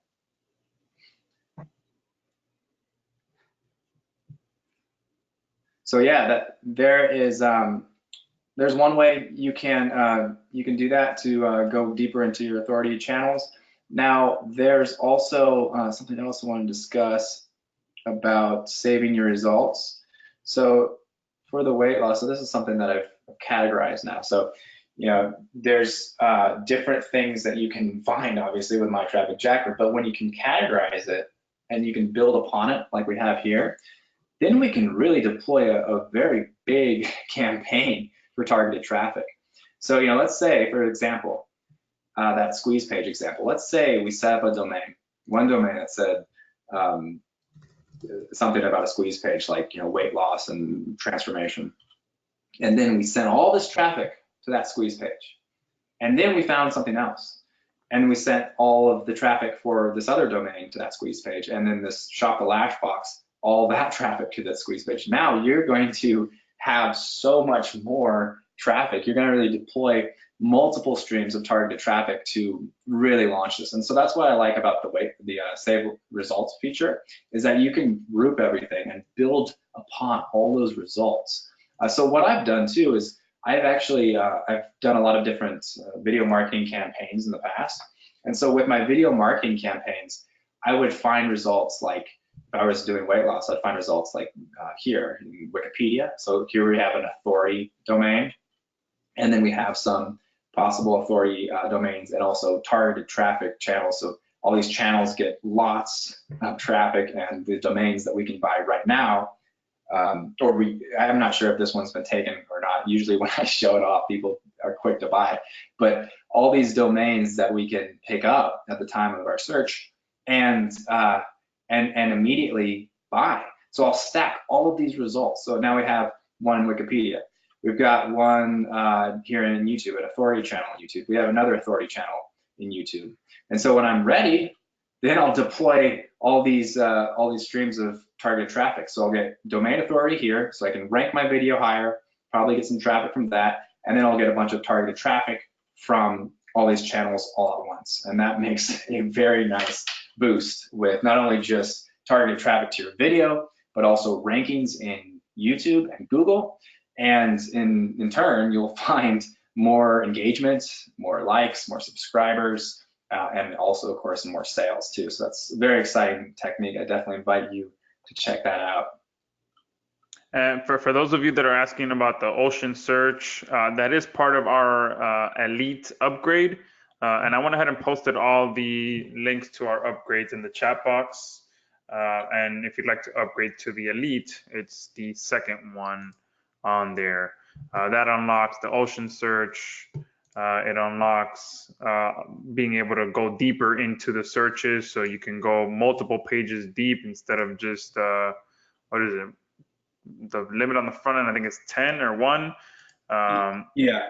B: So yeah, there's one way you can do that to go deeper into your authority channels. Now, there's also something else I want to discuss about saving your results. So for the weight loss, so this is something that I've categorized now. So, you know, there's different things that you can find, obviously, with MyTrafficJacker, but when you can categorize it and you can build upon it like we have here, then we can really deploy a very big campaign for targeted traffic. So, you know, let's say, for example, that squeeze page example, let's say we set up a domain, one domain that said something about a squeeze page, like, you know, weight loss and transformation. And then we sent all this traffic to that squeeze page. And then we found something else. And we sent all of the traffic for this other domain to that squeeze page. And then this shop a lash box, all that traffic to that squeeze page. Now you're going to have so much more traffic. You're going to really deploy multiple streams of targeted traffic to really launch this. And so that's what I like about the save results feature, is that you can group everything and build upon all those results. So what I've done too is I've done a lot of different video marketing campaigns in the past. And so with my video marketing campaigns, I would find results like, if I was doing weight loss, I'd find results like here in Wikipedia. So here we have an authority domain, and then we have some possible authority domains, and also targeted traffic channels. So all these channels get lots of traffic, and the domains that we can buy right now, I'm not sure if this one's been taken or not. Usually when I show it off, people are quick to buy it. But all these domains that we can pick up at the time of our search and immediately buy. So I'll stack all of these results. So now we have one in Wikipedia. We've got one here in YouTube, an authority channel in YouTube. We have another authority channel in YouTube. And so when I'm ready, then I'll deploy all these streams of targeted traffic. So I'll get domain authority here, so I can rank my video higher, probably get some traffic from that, and then I'll get a bunch of targeted traffic from all these channels all at once. And that makes a very nice boost with not only just targeted traffic to your video, but also rankings in YouTube and Google. And in turn, you'll find more engagement, more likes, more subscribers, and also, of course, more sales too. So that's a very exciting technique. I definitely invite you to check that out.
A: And for those of you that are asking about the ocean search, that is part of our elite upgrade. And I went ahead and posted all the links to our upgrades in the chat box. And if you'd like to upgrade to the elite, it's the second one on there. That unlocks the ocean search. It unlocks being able to go deeper into the searches, so you can go multiple pages deep instead of just, what is it? The limit on the front end, I think it's 10 or 1.
B: Yeah.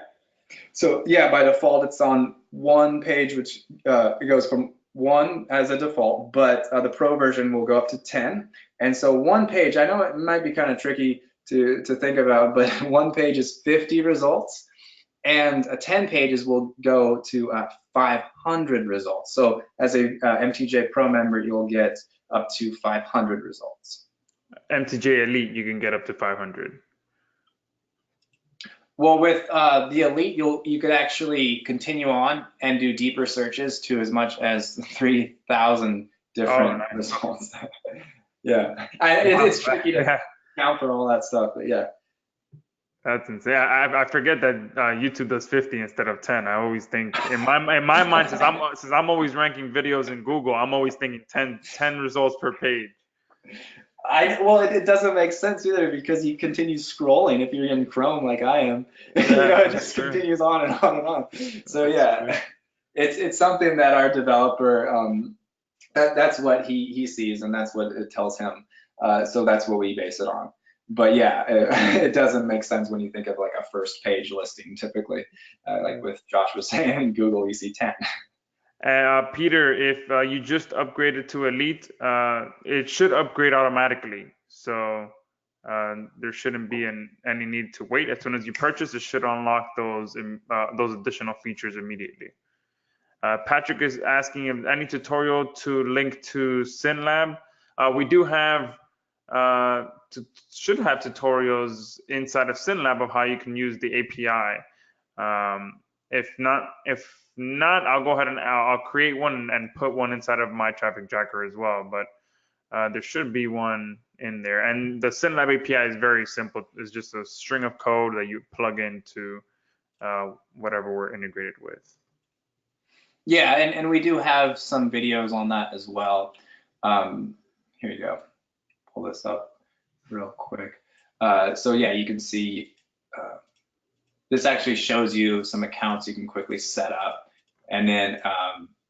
B: So yeah, by default, it's on one page, which it goes from 1 as a default, but the pro version will go up to 10. And so one page, I know it might be kind of tricky to think about, but one page is 50 results, and 10 pages will go to 500 results. So as a MTJ Pro member, you'll get up to 500 results.
A: MTJ Elite, you can get up to 500.
B: Well, with the Elite, you could actually continue on and do deeper searches to as much as 3,000
A: Oh,
B: different
A: nice.
B: results. Yeah,
A: Wow.
B: it's tricky to
A: Yeah,
B: count for all that stuff, but yeah.
A: that's insane. I forget that YouTube does 50 instead of 10. I always think in my mind, since I'm always ranking videos in Google, I'm always thinking 10 results per page.
B: Well, it doesn't make sense either because you continue scrolling if you're in Chrome like I am.
A: Yeah,
B: It
A: that's
B: just
A: true.
B: continues on and on and on. So
A: That's
B: yeah,
A: true.
B: it's something that our developer that's what he sees and that's what it tells him. So that's what we base it on. But yeah, it doesn't make sense when you think of like a first page listing typically, like with Josh was saying in Google, you see 10.
A: Peter, if you just upgraded to Elite, it should upgrade automatically. So there shouldn't be any need to wait. As soon as you purchase, it should unlock those additional features immediately. Patrick is asking if any tutorial to link to SynLab. We do have, should have tutorials inside of SynLab of how you can use the API. If not, I'll go ahead and I'll create one and put one inside of MyTrafficJacker as well. But there should be one in there. And the SynLab API is very simple. It's just a string of code that you plug into whatever we're integrated with.
B: Yeah, and we do have some videos on that as well. Here you go. Pull this up real quick. So yeah, you can see this actually shows you some accounts you can quickly set up and then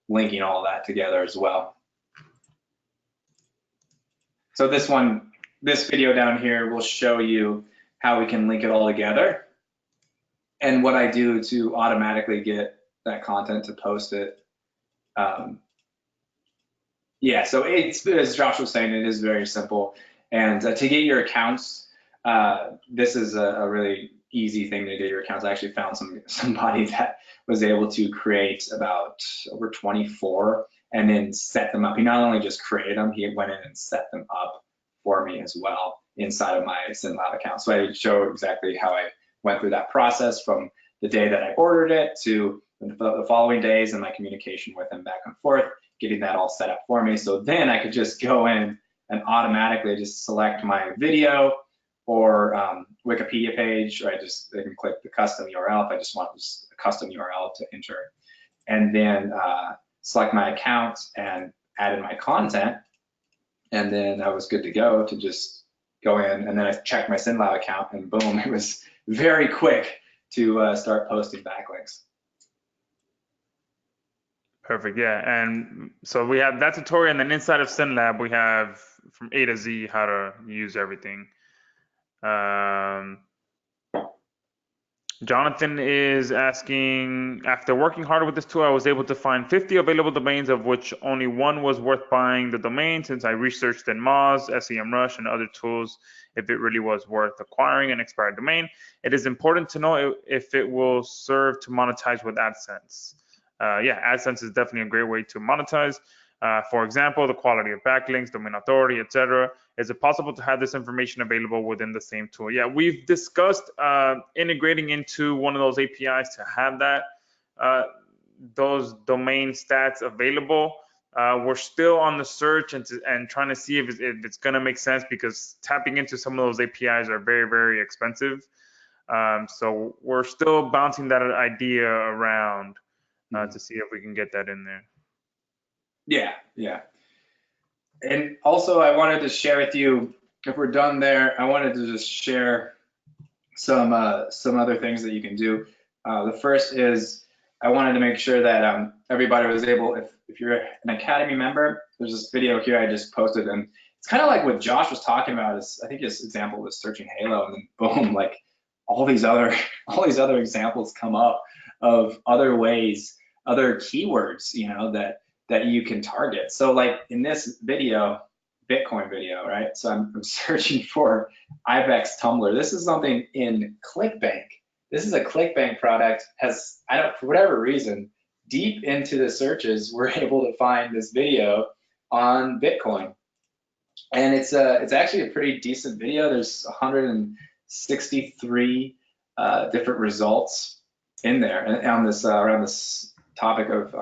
B: linking all that together as well. So this video down here will show you how we can link it all together and what I do to automatically get that content to post it. Yeah, so it's, as Josh was saying, it is very simple. And to get your accounts, this is a really easy thing to get your accounts. I actually found somebody that was able to create about over 24 and then set them up. He not only just created them, he went in and set them up for me as well inside of my SynLab account. So I show exactly how I went through that process from the day that I ordered it to the following days and my communication with him back and forth, getting that all set up for me. So then I could just go in and automatically just select my video or Wikipedia page, or I can click the custom URL if I just want a custom URL to enter, and then select my account and add in my content, and then I was good to go to just go in, and then I checked my SynLab account, and boom, it was very quick to start posting backlinks.
A: Perfect. Yeah. And so we have that tutorial, and then inside of SynLab, we have from A to Z how to use everything. Jonathan is asking, after working hard with this tool, I was able to find 50 available domains, of which only one was worth buying the domain, since I researched in Moz, SEMrush, and other tools if it really was worth acquiring an expired domain. It is important to know if it will serve to monetize with AdSense. Yeah, AdSense is definitely a great way to monetize. For example, the quality of backlinks, domain authority, etc. Is it possible to have this information available within the same tool? Yeah, we've discussed integrating into one of those APIs to have those domain stats available. We're still on the search and trying to see if it's going to make sense, because tapping into some of those APIs are very, very expensive. So we're still bouncing that idea around to see if we can get that in there.
B: Yeah, yeah. And also I wanted to share with you, if we're done there, I wanted to just share some other things that you can do. The first is I wanted to make sure that everybody was able, if you're an Academy member, there's this video here I just posted, and it's kind of like what Josh was talking about. I think his example was searching Halo, and then boom, like all these other examples come up of other ways, other keywords, that you can target. So like in this video, Bitcoin video, right? So I'm searching for IBEX Tumbler. This is something in ClickBank. This is a ClickBank product. For whatever reason, deep into the searches, we're able to find this video on Bitcoin. And it's actually a pretty decent video. There's 163 different results in there, and on this around this topic of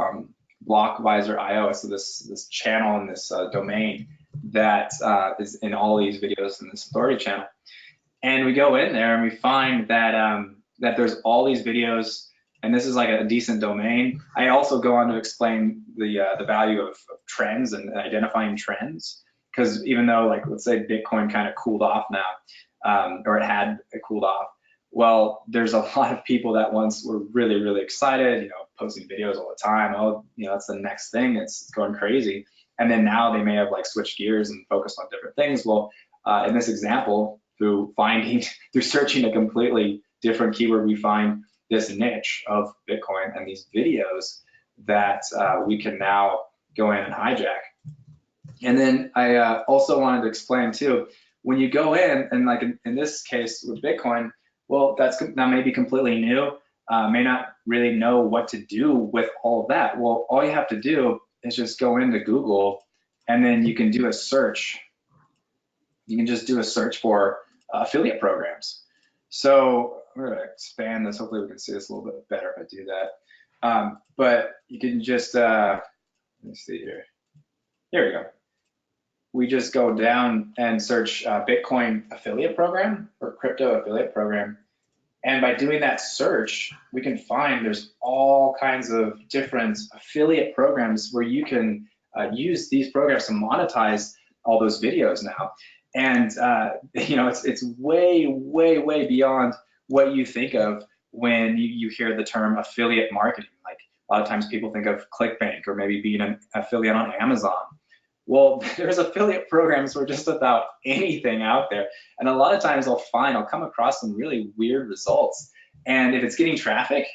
B: BlockVisor.io. So this channel and this domain that is in all these videos in this authority channel. And we go in there and we find that that there's all these videos, and this is like a decent domain. I also go on to explain the value of trends and identifying trends, because even though, like, let's say Bitcoin kind of cooled off now, or it had cooled off, well, there's a lot of people that once were really, really excited, you know, posting videos all the time. Oh, you know, that's the next thing. It's going crazy. And then now they may have like switched gears and focused on different things. Well, in this example, through searching a completely different keyword, we find this niche of Bitcoin and these videos that we can now go in and hijack. And then I also wanted to explain too, when you go in and like in this case with Bitcoin, well, that may be completely new, may not really know what to do with all of that. Well, all you have to do is just go into Google, and then you can do a search. You can just do a search for affiliate programs. So we're gonna expand this. Hopefully we can see this a little bit better if I do that. But you can just, let me see here. Here we go. We just go down and search Bitcoin affiliate program or crypto affiliate program. And by doing that search, we can find there's all kinds of different affiliate programs where you can use these programs to monetize all those videos now. And you know, it's way, way, way beyond what you think of when you hear the term affiliate marketing. Like a lot of times people think of ClickBank or maybe being an affiliate on Amazon. Well, there's affiliate programs for just about anything out there. And a lot of times I'll come across some really weird results. And if it's getting traffic,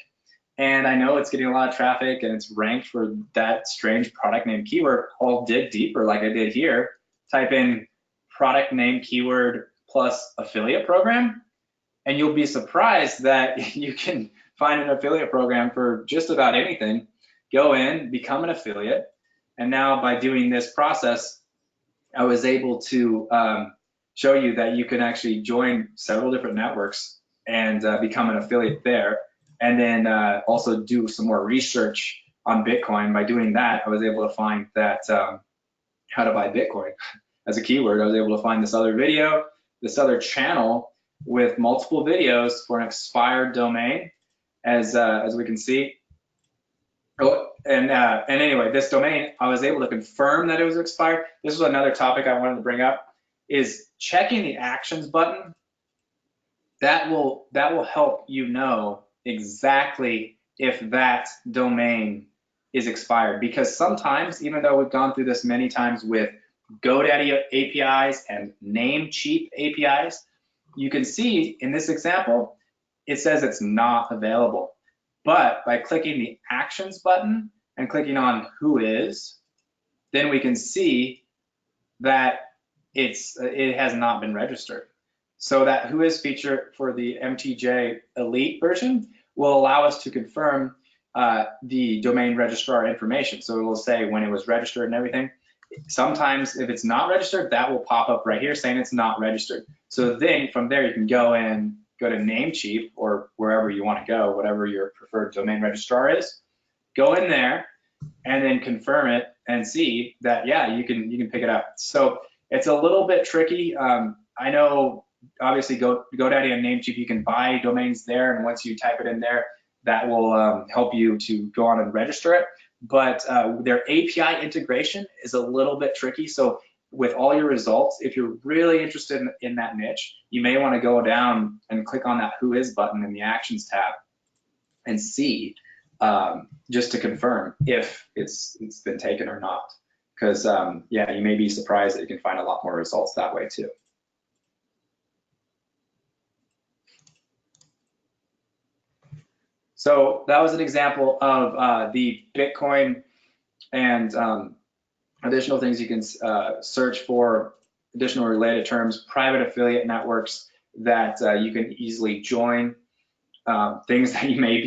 B: and I know it's getting a lot of traffic and it's ranked for that strange product name keyword, I'll dig deeper like I did here, type in product name keyword plus affiliate program, and you'll be surprised that you can find an affiliate program for just about anything. Go in, become an affiliate. And now by doing this process, I was able to show you that you can actually join several different networks and become an affiliate there. And then also do some more research on Bitcoin. By doing that, I was able to find that how to buy Bitcoin as a keyword. I was able to find this other video, this other channel with multiple videos for an expired domain, as we can see. Oh, and anyway, this domain, I was able to confirm that it was expired. This is another topic I wanted to bring up, is checking the actions button. That will help you know exactly if that domain is expired, because sometimes, even though we've gone through this many times with GoDaddy APIs and Namecheap APIs, you can see in this example, it says it's not available. But by clicking the actions button and clicking on who is, then we can see that it has not been registered. So that who is feature for the MTJ Elite version will allow us to confirm the domain registrar information. So it will say when it was registered and everything. Sometimes if it's not registered, that will pop up right here saying it's not registered. So then from there you can go to Namecheap or wherever you want to go, whatever your preferred domain registrar is. Go in there and then confirm it and see that, yeah, you can pick it up. So it's a little bit tricky. I know obviously GoDaddy and Namecheap, you can buy domains there, and once you type it in there, that will help you to go on and register it. But their API integration is a little bit tricky. So with all your results, if you're really interested in that niche, you may want to go down and click on that who is button in the actions tab and see, just to confirm if it's been taken or not. Because yeah, you may be surprised that you can find a lot more results that way too. So that was an example of the Bitcoin and additional things you can search for, additional related terms, private affiliate networks that you can easily join, things that you may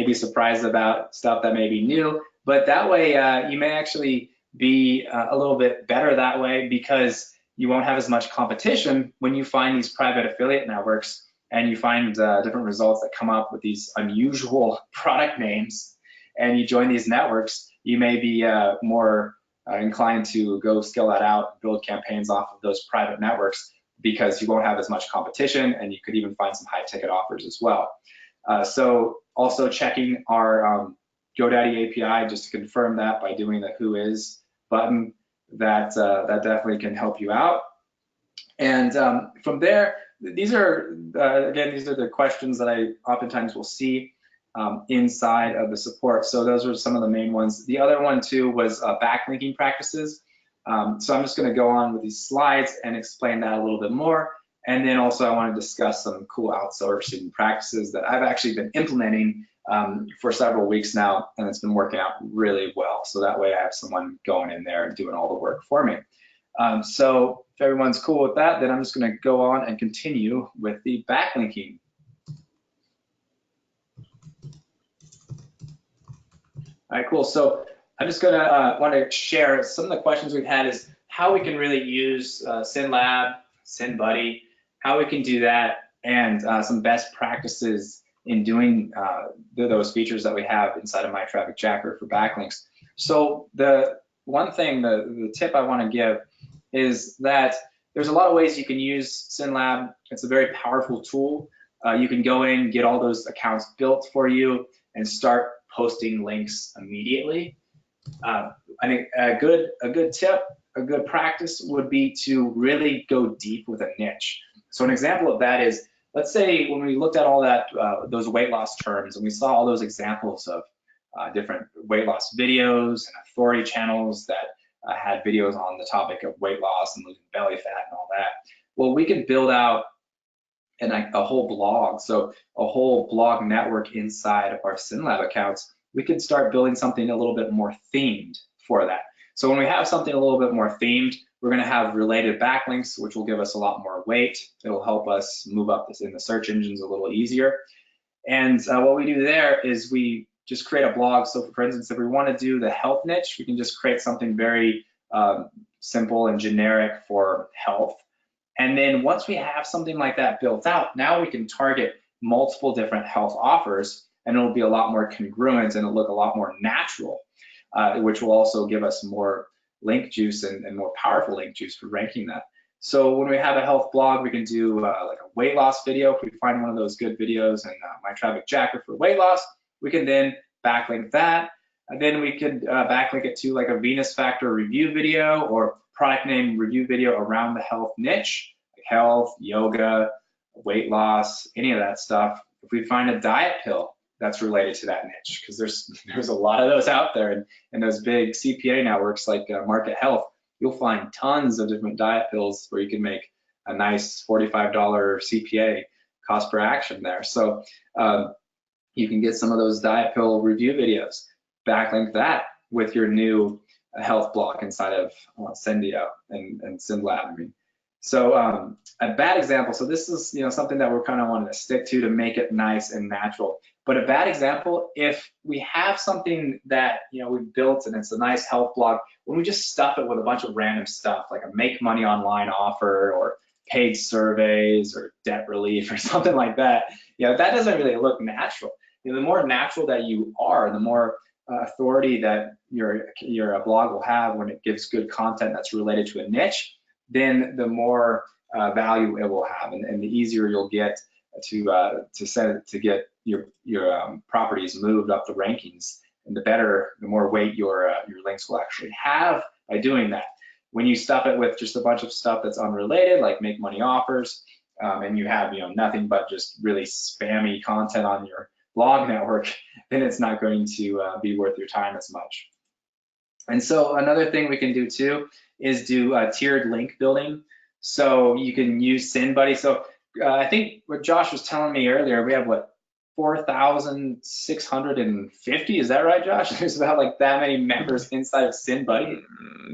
B: be surprised about, stuff that may be new, but that way you may actually be a little bit better that way, because you won't have as much competition when you find these private affiliate networks, and you find different results that come up with these unusual product names, and you join these networks, you may be more inclined to go scale that out, build campaigns off of those private networks, because you won't have as much competition, and you could even find some high ticket offers as well. So also checking our GoDaddy API just to confirm that by doing the who is button, that definitely can help you out. And from there, these are, again, these are the questions that I oftentimes will see inside of the support. So those are some of the main ones. The other one too was backlinking practices. So I'm just gonna go on with these slides and explain that a little bit more. And then also I wanna discuss some cool outsourcing practices that I've actually been implementing for several weeks now, and it's been working out really well. So that way I have someone going in there and doing all the work for me. So if everyone's cool with that, then I'm just gonna go on and continue with the backlinking. All right, cool. So I'm just gonna want to share some of the questions we've had is how we can really use SendLab, SendBuddy, how we can do that, and some best practices in doing those features that we have inside of MyTrafficJacker for backlinks. So the one thing, the tip I want to give is that there's a lot of ways you can use SendLab. It's a very powerful tool. You can go in, get all those accounts built for you, and start posting links immediately. I think a good tip, a good practice would be to really go deep with a niche. So an example of that is, let's say when we looked at all that those weight loss terms, and we saw all those examples of different weight loss videos and authority channels that had videos on the topic of weight loss and losing belly fat and all that. Well, we could build out a whole blog, so a whole blog network inside of our SendLab accounts. We could start building something a little bit more themed for that. So when we have something a little bit more themed, we're going to have related backlinks, which will give us a lot more weight. It'll help us move up this in the search engines a little easier. And what we do there is we just create a blog. So for instance, if we want to do the health niche, we can just create something very simple and generic for health. And then once we have something like that built out, now we can target multiple different health offers, and it'll be a lot more congruent and it'll look a lot more natural, which will also give us more link juice and more powerful link juice for ranking that. So when we have a health blog, we can do like a weight loss video. If we find one of those good videos in MyTrafficJacker for weight loss, we can then backlink that. And then we could backlink it to like a Venus Factor review video or product name review video around the health niche, like health, yoga, weight loss, any of that stuff. If we find a diet pill that's related to that niche, because there's a lot of those out there, and those big CPA networks like Market Health, you'll find tons of different diet pills where you can make a nice $45 CPA cost per action there. So you can get some of those diet pill review videos, backlink that with your new health blog inside of Sendio and SendLab. I mean, so a bad example. So this is something that we're kind of wanting to stick to make it nice and natural. But a bad example, if we have something that we've built and it's a nice health blog, when we just stuff it with a bunch of random stuff like a make money online offer or paid surveys or debt relief or something like that, that doesn't really look natural. The more natural that you are, the more authority that your blog will have when it gives good content that's related to a niche, then the more value it will have, and the easier you'll get to get your properties moved up the rankings, and the more weight your links will actually have by doing that. When you stuff it with just a bunch of stuff that's unrelated, like make money offers, and you have nothing but just really spammy content on your blog network, then it's not going to be worth your time as much. And so another thing we can do too is do tiered link building. So you can use SendBuddy. So I think what Josh was telling me earlier, we have 4,650. Is that right, Josh? There's about like that many members inside of SendBuddy.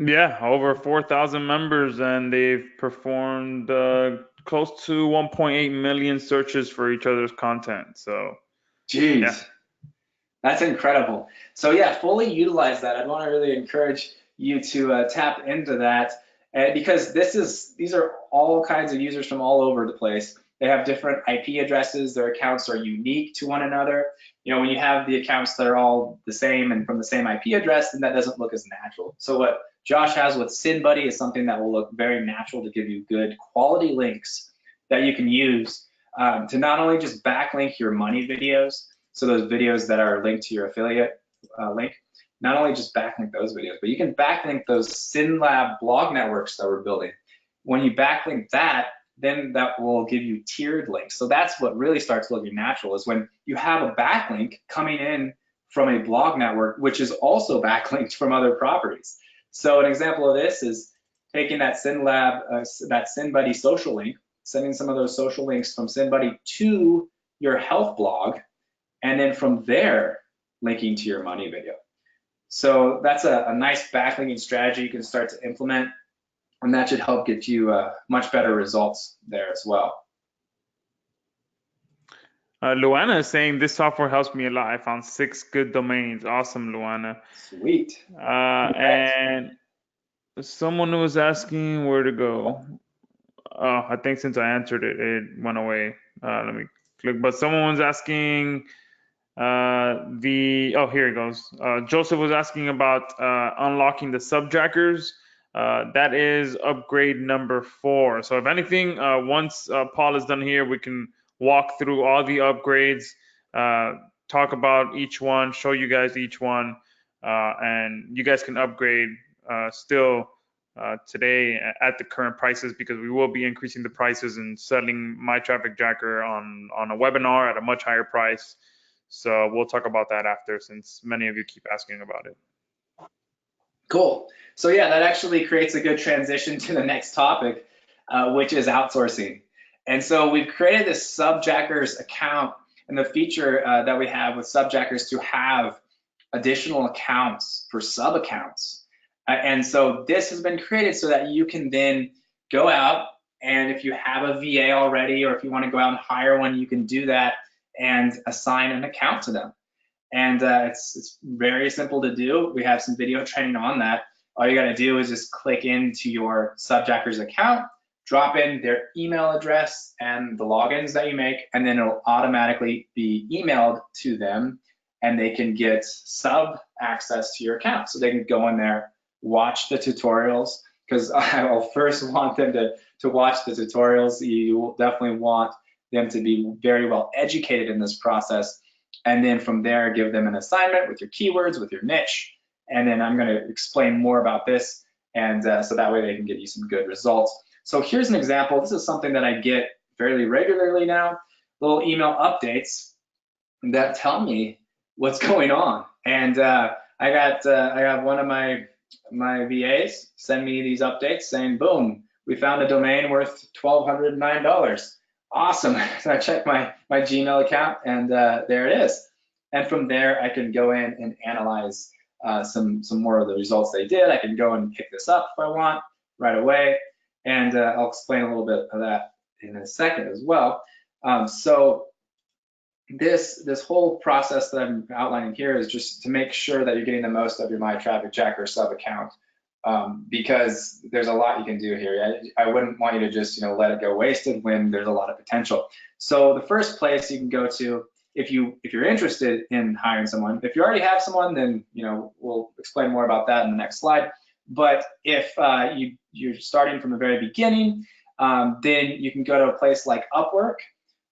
A: Yeah, over 4,000 members, and they've performed close to 1.8 million searches for each other's content. So,
B: jeez,
A: yeah.
B: That's incredible. So yeah, fully utilize that. I'd want to really encourage you to tap into that because these are all kinds of users from all over the place. They have different IP addresses. Their accounts are unique to one another. You know, when you have the accounts that are all the same and from the same IP address, then that doesn't look as natural. So what Josh has with SynBuddy is something that will look very natural to give you good quality links that you can use to not only just backlink your money videos, so those videos that are linked to your affiliate link, not only just backlink those videos, but you can backlink those SynLab blog networks that we're building. When you backlink that, then that will give you tiered links. So that's what really starts looking natural, is when you have a backlink coming in from a blog network, which is also backlinked from other properties. So an example of this is taking that SynLab, that SynBuddy social link, sending some of those social links from SynBuddy to your health blog, and then from there, linking to your money video. So that's a nice backlinking strategy you can start to implement, and that should help get you much better results there as well.
A: Luana is saying this software helps me a lot. I found 6 good domains. Awesome, Luana.
B: Sweet.
A: And someone was asking where to go. Oh, I think since I answered it, it went away. Let me click. But someone was asking oh, here it goes. Joseph was asking about unlocking the subjackers. That is upgrade number 4. So if anything, once Paul is done here, we can walk through all the upgrades, talk about each one, show you guys each one, and you guys can upgrade still today at the current prices, because we will be increasing the prices and selling MyTrafficJacker on a webinar at a much higher price. So we'll talk about that after, since many of you keep asking about it.
B: Cool. So yeah, that actually creates a good transition to the next topic, which is outsourcing. And so we've created this Subjackers account, and the feature that we have with Subjackers to have additional accounts for sub accounts. And so this has been created so that you can then go out, and if you have a VA already, or if you want to go out and hire one, you can do that and assign an account to them. And it's very simple to do. We have some video training on that. All you got to do is just click into your Subjackers account, drop in their email address and the logins that you make, and then it'll automatically be emailed to them, and they can get sub access to your account. So they can go in there, watch the tutorials, because I will first want them to watch the tutorials. You will definitely want them to be very well educated in this process. And then from there, give them an assignment with your keywords, with your niche. And then I'm going to explain more about this, and so that way they can give you some good results. So here's an example. This is something that I get fairly regularly now, little email updates that tell me what's going on. And I got one of my VAs send me these updates saying, boom, we found a domain worth $1,209. Awesome. So I check my Gmail account, and there it is. And from there, I can go in and analyze some more of the results they did. I can go and pick this up if I want right away. And I'll explain a little bit of that in a second as well. So this whole process that I'm outlining here is just to make sure that you're getting the most of your MyTrafficJacker sub account, because there's a lot you can do here. I wouldn't want you to just let it go wasted when there's a lot of potential. So the first place you can go to, if you're interested in hiring someone, if you already have someone, then we'll explain more about that in the next slide. But if you're starting from the very beginning, then you can go to a place like Upwork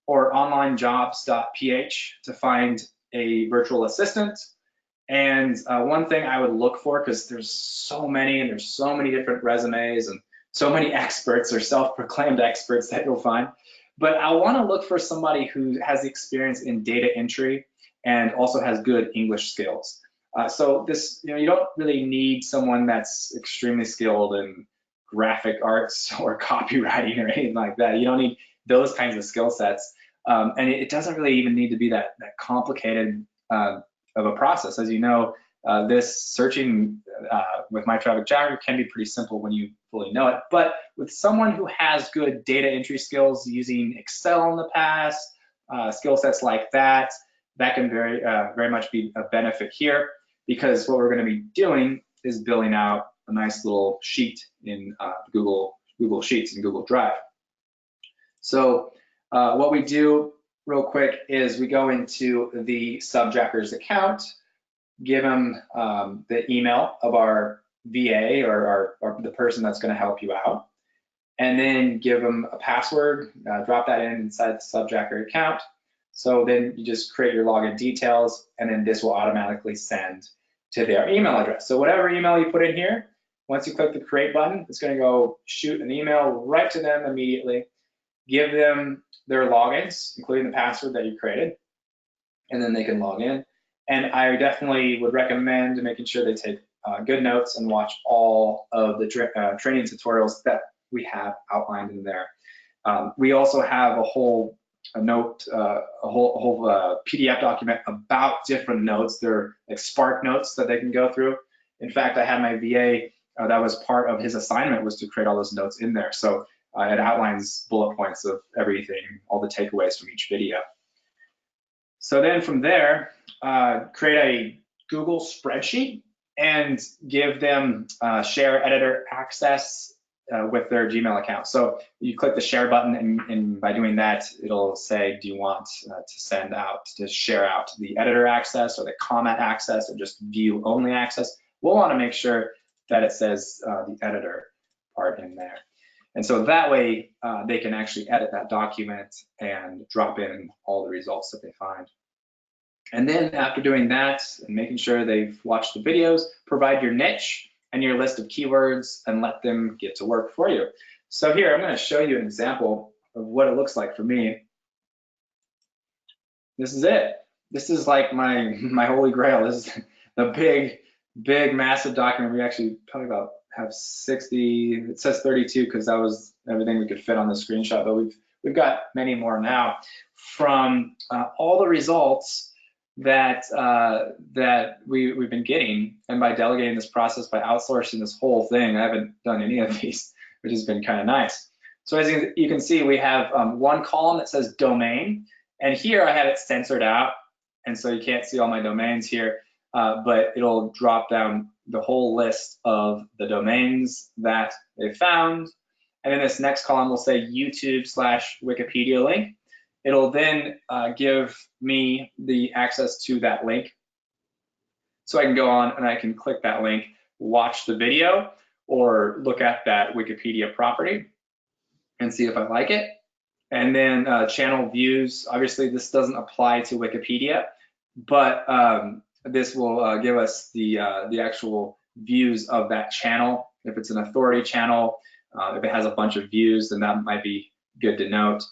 B: or onlinejobs.ph to find a virtual assistant. And one thing I would look for, because there's so many and there's so many different resumes and so many experts or self-proclaimed experts that you'll find, but I want to look for somebody who has experience in data entry and also has good English skills. So this, you don't really need someone that's extremely skilled in graphic arts or copywriting or anything like that. You don't need those kinds of skill sets. And it doesn't really even need to be that complicated of a process. As you know, this searching with MyTrafficJacker can be pretty simple when you fully know it. But with someone who has good data entry skills using Excel in the past, skill sets like that, that can very much be a benefit here, because what we're going to be doing is building out a nice little sheet in Google Sheets and Google Drive. So What we do real quick is we go into the subjacker's account, give them the email of our VA or the person that's going to help you out, and then give them a password, drop that in inside the subjacker account. So then you just create your login details, and then this will automatically send to their email address. So whatever email you put in here, once you click the create button, it's going to go shoot an email right to them immediately, give them their logins, including the password that you created, and then they can log in. And I definitely would recommend making sure they take good notes and watch all of the training tutorials that we have outlined in there. We also have a whole PDF document about different notes. They're like Spark notes that they can go through. In fact, I had my VA, that was part of his assignment, was to create all those notes in there. So it outlines bullet points of everything, all the takeaways from each video. So then from there, create a Google spreadsheet and give them share editor access with their Gmail account. So you click the share button, and by doing that, it'll say, do you want to share out the editor access or the comment access or just view only access? We'll want to make sure that it says the editor part in there. And so that way they can actually edit that document and drop in all the results that they find. And then after doing that and making sure they've watched the videos, provide your niche and your list of keywords and let them get to work for you. So here, I'm going to show you an example of what it looks like for me. This is it. This is like my holy grail. This is the big, massive document. We actually probably have 60, it says 32 because that was everything we could fit on the screenshot, but we've got many more now from all the results that we've been getting. And by delegating this process, by outsourcing this whole thing, I haven't done any of these, which has been kind of nice. So as you can see, we have one column that says domain, and here I have it censored out, and so you can't see all my domains here, but it'll drop down the whole list of the domains that they found. And then this next column will say YouTube/Wikipedia link. It'll then give me the access to that link. So I can go on and I can click that link, watch the video, or look at that Wikipedia property and see if I like it. And then channel views, obviously this doesn't apply to Wikipedia, but this will give us the actual views of that channel. If it's an authority channel, if it has a bunch of views, then that might be good to note.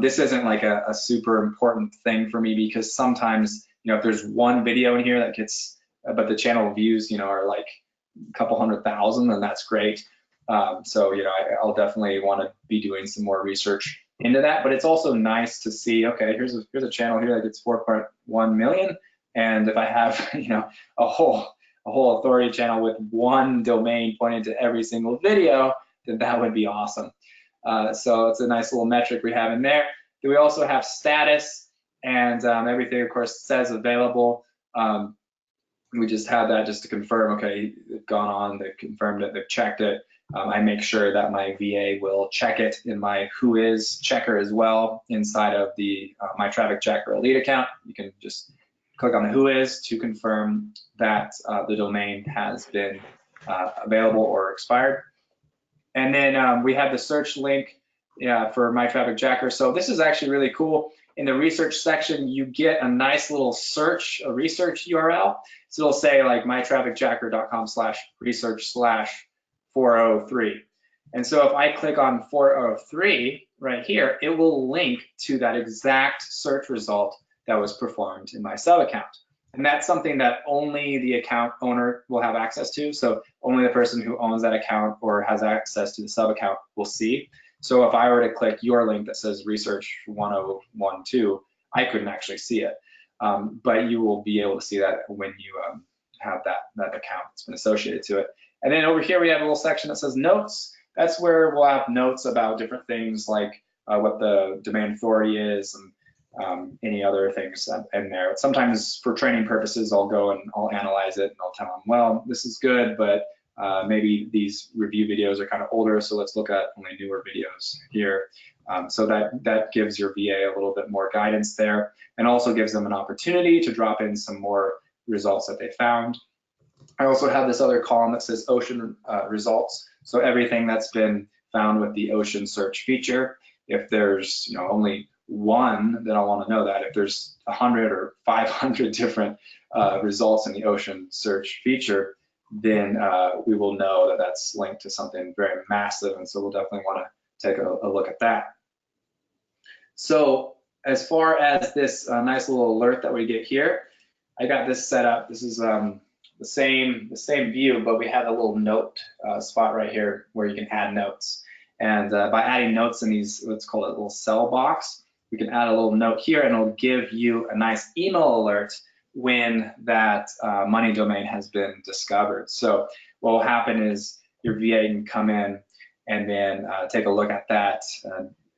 B: This isn't like a super important thing for me because sometimes, if there's one video in here that gets, but the channel views, are like a couple 100,000, then that's great. So, I'll definitely want to be doing some more research into that, but it's also nice to see, okay, here's a channel here that gets 4.1 million. And if I have, a whole authority channel with one domain pointing to every single video, then that would be awesome. So it's a nice little metric we have in there. Then we also have status and everything, of course, says available. We just have that just to confirm, okay, they've gone on, they've confirmed it, they've checked it. I make sure that my VA will check it in my Who Is checker as well inside of the MyTrafficJacker Elite account. You can just click on the Who Is to confirm that the domain has been available or expired. And then we have the search link for MyTrafficJacker. So this is actually really cool. In the research section, you get a nice little search, a research URL. So it'll say like mytrafficjacker.com/research/403. And so if I click on 403 right here, it will link to that exact search result that was performed in my sub account. And that's something that only the account owner will have access to. So only the person who owns that account or has access to the sub account will see. So if I were to click your link that says research 1012, I couldn't actually see it. But you will be able to see that when you have that account that's been associated to it. And then over here we have a little section that says notes. That's where we'll have notes about different things like what the domain authority is and any other things in there. Sometimes for training purposes, I'll go and I'll analyze it and I'll tell them, well, this is good, but Maybe these review videos are kind of older, so let's look at only newer videos here. So that gives your VA a little bit more guidance there, and also gives them an opportunity to drop in some more results that they found. I also have this other column that says ocean results. So everything that's been found with the ocean search feature. If there's only one, then I want to know that. If there's 100 or 500 different results in the ocean search feature, then we will know that that's linked to something very massive, and so we'll definitely want to take a look at that. So as far as this nice little alert that we get here, I got this set up. This is the same view, but we have a little note spot right here where you can add notes. And by adding notes in these, let's call it a little cell box, we can add a little note here, and it'll give you a nice email alert when that money domain has been discovered. So what will happen is your VA can come in and then take a look at that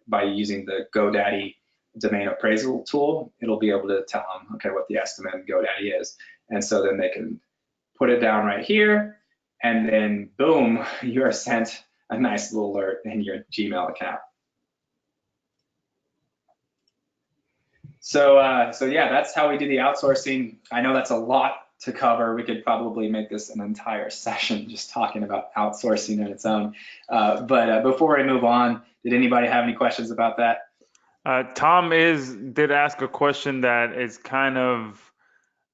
B: by using the GoDaddy domain appraisal tool. It'll be able to tell them, okay, what the estimate in GoDaddy is. And so then they can put it down right here, and then boom, you are sent a nice little alert in your Gmail account. So yeah, that's how we do the outsourcing. I know that's a lot to cover. We could probably make this an entire session just talking about outsourcing on its own. But before we move on, did anybody have any questions about that?
A: Tom did ask a question that is kind of,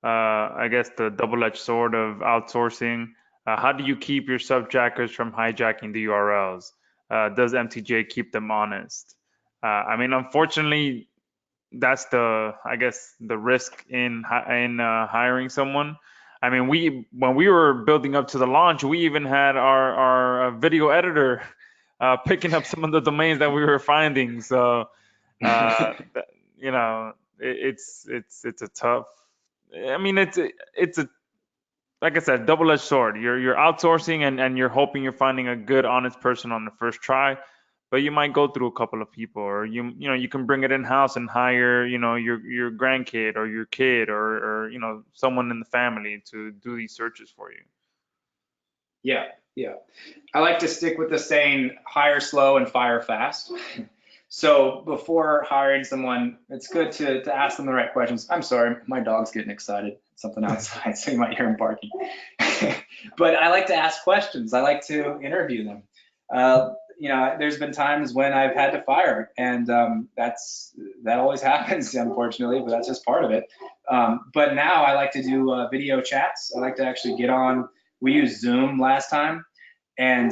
A: I guess, the double-edged sword of outsourcing. How do you keep your subjackers from hijacking the URLs? Does MTJ keep them honest? I mean, unfortunately, that's I guess, the risk in hiring someone. I mean, when we were building up to the launch, we even had our video editor picking up some of the domains that we were finding. So, you know, it's a tough. I mean, it's a, like I said, double-edged sword. You're outsourcing, and you're hoping you're finding a good, honest person on the first try, but you might go through a couple of people, or you can bring it in-house and hire your grandkid or your kid, or someone in the family to do these searches for you.
B: Yeah. I like to stick with the saying, hire slow and fire fast. So before hiring someone, it's good to ask them the right questions. I'm sorry, my dog's getting excited. Something outside, so you might hear him barking. But I like to ask questions. I like to interview them. There's been times when I've had to fire, and that always happens, unfortunately, but that's just part of it. But now I like to do video chats. I like to actually get on. We used Zoom last time, and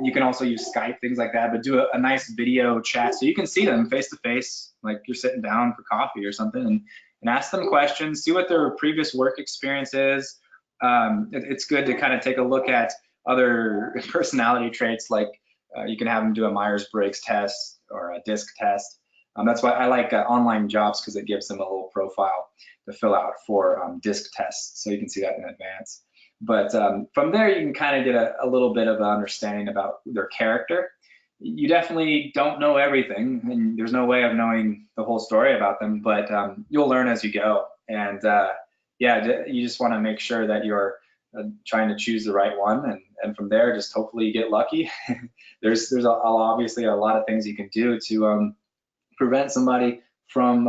B: you can also use Skype, things like that, but do a nice video chat so you can see them face to face, like you're sitting down for coffee or something, and ask them questions, see what their previous work experience is. It's good to kind of take a look at other personality traits, like you can have them do a Myers-Briggs test or a DISC test. That's why I like online jobs, because it gives them a little profile to fill out for DISC tests, so you can see that in advance. But from there, you can kind of get a little bit of an understanding about their character. You definitely don't know everything, and there's no way of knowing the whole story about them, but you'll learn as you go. And yeah, you just want to make sure that you're trying to choose the right one, and from there, just hopefully you get lucky. There's obviously a lot of things you can do to prevent somebody from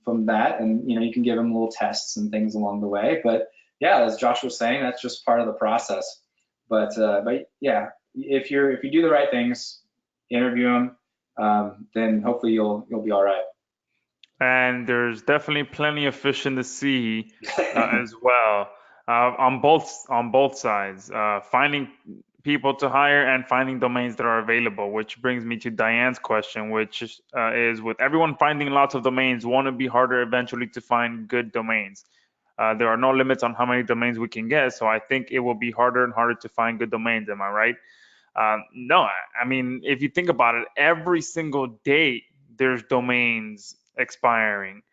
B: that, and you can give them little tests and things along the way. But yeah, as Josh was saying, that's just part of the process. But yeah, if you do the right things, interview them, then hopefully you'll be all right.
A: And there's definitely plenty of fish in the sea as well, on both sides, finding people to hire and finding domains that are available. Which brings me to Diane's question, which is, with everyone finding lots of domains, won't it be harder eventually to find good domains? There are no limits on how many domains we can get, so I think it will be harder and harder to find good domains. Am I right? No, I mean, if you think about it, every single day there's domains expiring,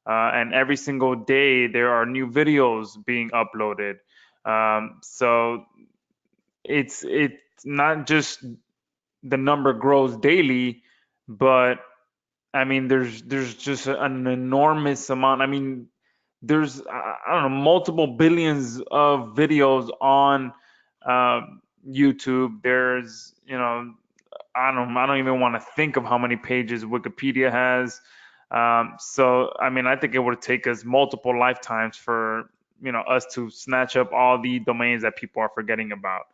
A: and every single day there are new videos being uploaded. So it's not just the number grows daily, but I mean, there's just an enormous amount. I mean, there's, I don't know, multiple billions of videos on YouTube. There's, I don't even want to think of how many pages Wikipedia has. So I mean, I think it would take us multiple lifetimes for us to snatch up all the domains that people are forgetting about.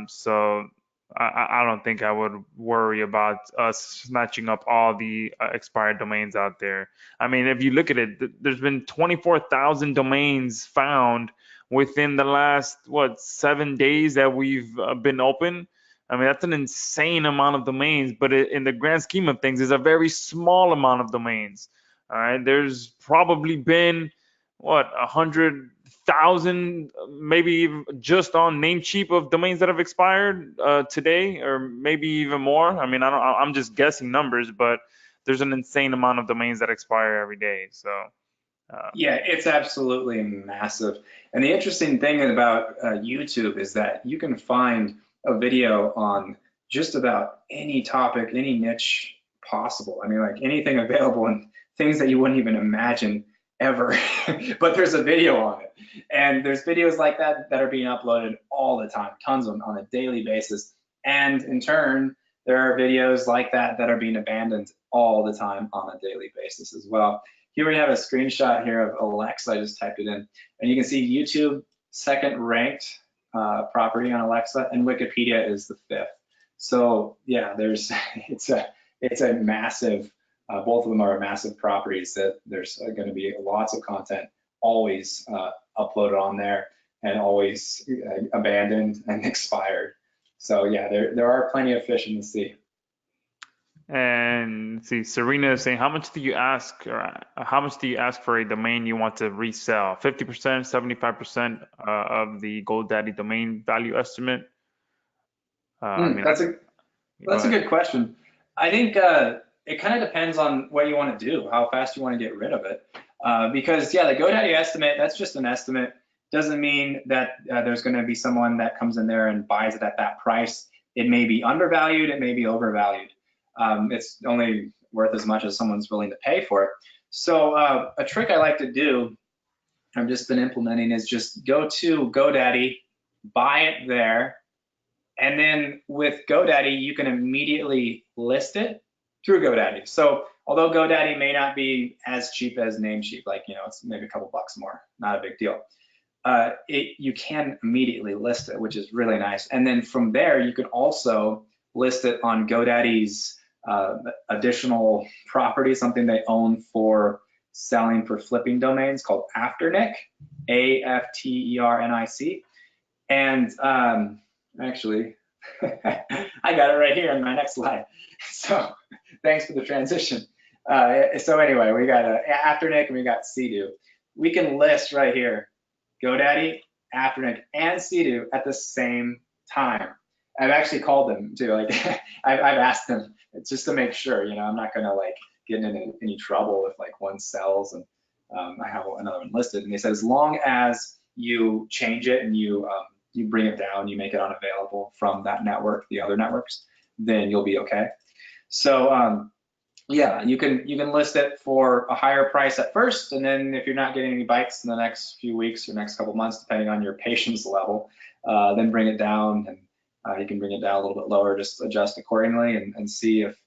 A: So I don't think I would worry about us snatching up all the expired domains out there. I mean, if you look at it, there's been 24,000 domains found within the last 7 days that we've been open. I mean, that's an insane amount of domains, but in the grand scheme of things, it's a very small amount of domains. All right, there's probably been 100,000, maybe just on Namecheap of domains that have expired today, or maybe even more. I mean, I'm just guessing numbers, but there's an insane amount of domains that expire every day. So.
B: Yeah, it's absolutely massive. And the interesting thing about YouTube is that you can find a video on just about any topic, any niche possible. I mean, like anything available and things that you wouldn't even imagine ever, but there's a video on it. And there's videos like that that are being uploaded all the time, tons of them on a daily basis. And in turn, there are videos like that that are being abandoned all the time on a daily basis as well. Here we have a screenshot here of Alexa. I just typed it in, and you can see YouTube second ranked property on Alexa, and Wikipedia is the 5th. So yeah, it's a massive. Both of them are massive properties that there's going to be lots of content always uploaded on there and always abandoned and expired. So yeah, there are plenty of fish in the sea.
A: And let's see, Serena is saying, how much do you ask, or how much do you ask for a domain you want to resell? 50%, 75% of the GoDaddy domain value estimate? I mean,
B: That's a good question. I think it kind of depends on what you want to do, how fast you want to get rid of it. Because yeah, the GoDaddy estimate, that's just an estimate. Doesn't mean that there's going to be someone that comes in there and buys it at that price. It may be undervalued, it may be overvalued. It's only worth as much as someone's willing to pay for it. So a trick I like to do, I've just been implementing, is just go to GoDaddy, buy it there, and then with GoDaddy, you can immediately list it through GoDaddy. So although GoDaddy may not be as cheap as Namecheap, like, it's maybe a couple bucks more, not a big deal. You can immediately list it, which is really nice. And then from there, you can also list it on GoDaddy's additional property, something they own for selling for flipping domains called Afternic, AFTERNIC. And actually, I got it right here in my next slide. So thanks for the transition. So anyway, we got Afternic and we got Sea-Doo. We can list right here GoDaddy, Afternic, and Sea-Doo at the same time. I've actually called them too. Like I've asked them just to make sure. I'm not gonna like get in any trouble if like one sells and I have another one listed. And they said as long as you change it and you bring it down, you make it unavailable from that network, the other networks, then you'll be okay. So yeah, you can list it for a higher price at first, and then if you're not getting any bites in the next few weeks or next couple months, depending on your patience level, then bring it down, and you can bring it down a little bit lower, just adjust accordingly and see if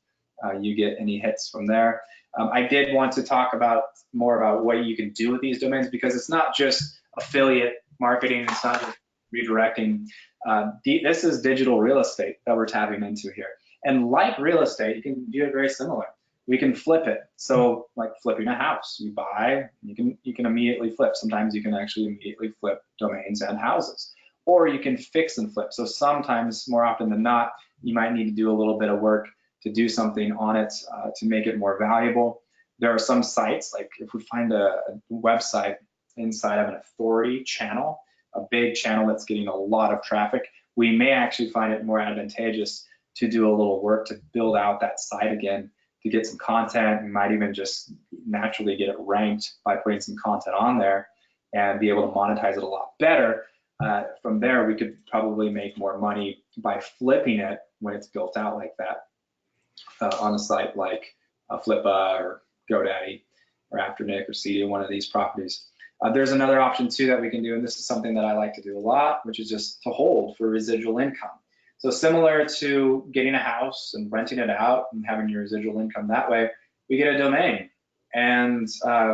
B: you get any hits from there. I did want to talk more about what you can do with these domains, because it's not just affiliate marketing, it's not just redirecting. This is digital real estate that we're tapping into here. And like real estate, you can do it very similar. We can flip it. So like flipping a house, you buy, you can immediately flip. Sometimes you can actually immediately flip domains and houses, or you can fix and flip. So sometimes, more often than not, you might need to do a little bit of work to do something on it to make it more valuable. There are some sites, like if we find a website inside of an authority channel, a big channel that's getting a lot of traffic, we may actually find it more advantageous to do a little work to build out that site again, to get some content. We might even just naturally get it ranked by putting some content on there and be able to monetize it a lot better. From there, we could probably make more money by flipping it when it's built out like that on a site like Flippa or GoDaddy or Afternic or Sea-Doo, one of these properties. There's another option too that we can do, and this is something that I like to do a lot, which is just to hold for residual income. So similar to getting a house and renting it out and having your residual income that way, we get a domain, and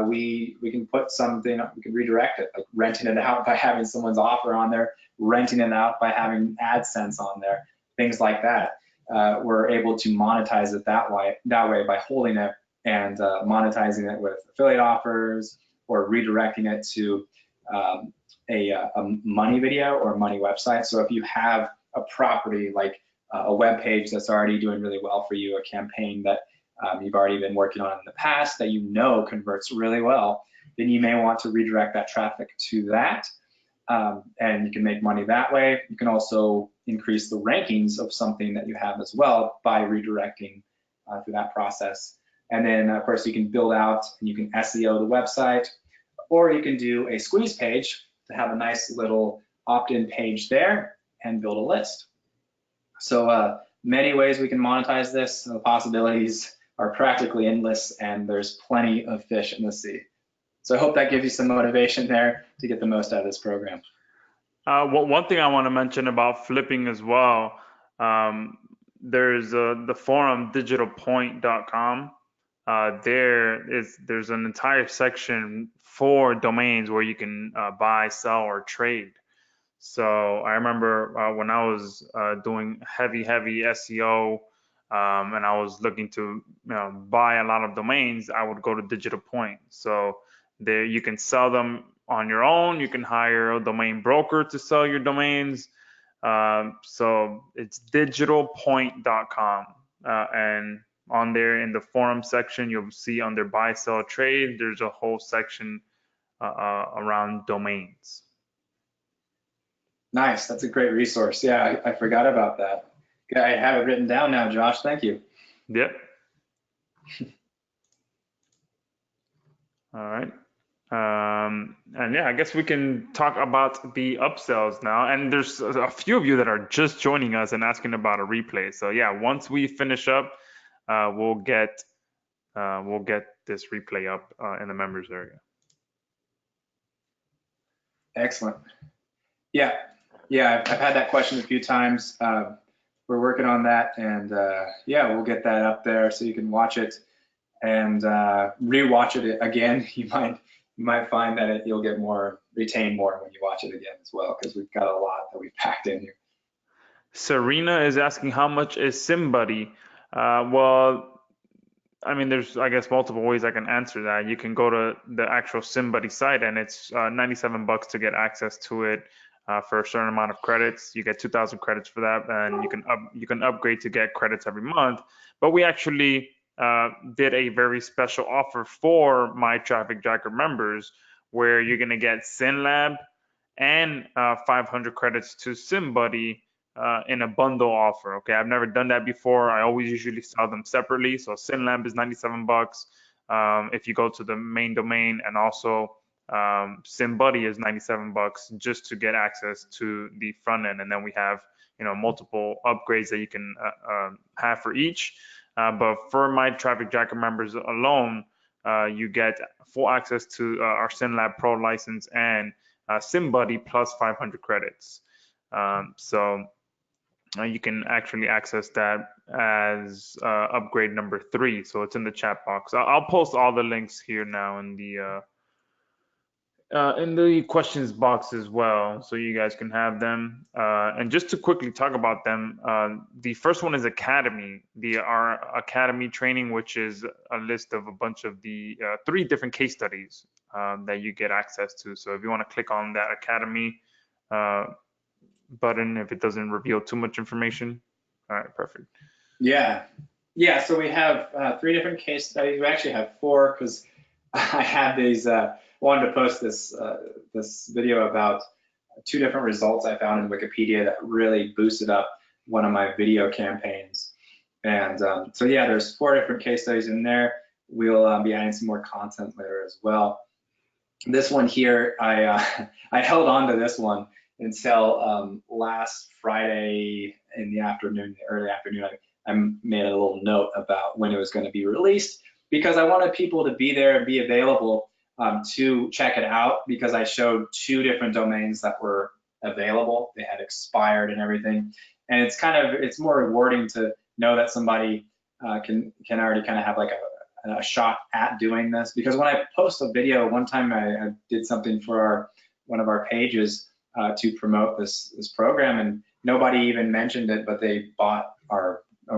B: we can put something, we can redirect it, like renting it out by having someone's offer on there, renting it out by having AdSense on there, things like that. We're able to monetize it that way by holding it and monetizing it with affiliate offers, or redirecting it to a money video or money website. So if you have a property like a web page that's already doing really well for you, a campaign that you've already been working on in the past that you know converts really well, then you may want to redirect that traffic to that, and you can make money that way. You can also increase the rankings of something that you have as well by redirecting through that process. And then of course you can build out and you can SEO the website, or you can do a squeeze page to have a nice little opt-in page there and build a list. So many ways we can monetize this. The possibilities are practically endless, and there's plenty of fish in the sea. So I hope that gives you some motivation there to get the most out of this program.
A: One thing I want to mention about flipping as well, there's the forum digitalpoint.com. There's an entire section for domains where you can buy, sell, or trade. So I remember when I was doing heavy SEO, and I was looking to buy a lot of domains, I would go to Digital Point. So there you can sell them on your own. You can hire a domain broker to sell your domains. So it's digitalpoint.com, and on there in the forum section, you'll see under buy, sell, trade, there's a whole section around domains.
B: Nice, that's a great resource. Yeah, I forgot about that. I have it written down now, Josh, thank you.
A: Yep. All right. And yeah, I guess we can talk about the upsells now. And there's a few of you that are just joining us and asking about a replay. So yeah, once we finish up, we'll get this replay up in the members area.
B: Excellent. Yeah, I've had that question a few times. We're working on that, and yeah, we'll get that up there so you can watch it and re-watch it again. You might find that you'll get retain more when you watch it again as well, because we've got a lot that we've packed in here.
A: Serena is asking, how much is SimBuddy? Well, I mean, there's, I guess, multiple ways I can answer that. You can go to the actual SimBuddy site, and it's $97 to get access to it for a certain amount of credits. You get 2,000 credits for that, and you can upgrade to get credits every month. But we actually did a very special offer for MyTrafficJacker members, where you're gonna get SimLab and 500 credits to SimBuddy in a bundle offer. Okay, I've never done that before. I always usually sell them separately. So SimLab is $97 if you go to the main domain, and also SimBuddy is $97 just to get access to the front end. And then we have multiple upgrades that you can have for each. But for MyTrafficJacker members alone, you get full access to our SimLab Pro license and SimBuddy plus 500 credits. So you can actually access that as upgrade number 3. So it's in the chat box. I'll post all the links here now in the questions box as well, so you guys can have them. And just to quickly talk about them, the first one is Academy, our Academy training, which is a list of a bunch of the 3 different case studies that you get access to. So if you want to click on that Academy button, if it doesn't reveal too much information. All right, perfect.
B: Yeah, so we have 3 different case studies. We actually have 4, because I had these, wanted to post this video about 2 different results I found in Wikipedia that really boosted up one of my video campaigns. And so yeah, there's 4 different case studies in there. We'll be adding some more content later as well. This one here, I held on to this one until last Friday in the afternoon, early afternoon. I made a little note about when it was going to be released, because I wanted people to be there and be available to check it out because I showed 2 different domains that were available. They had expired and everything. And it's more rewarding to know that somebody can already kind of have like a shot at doing this. Because when I post a video, one time I did something for one of our pages to promote this program, and nobody even mentioned it, but they bought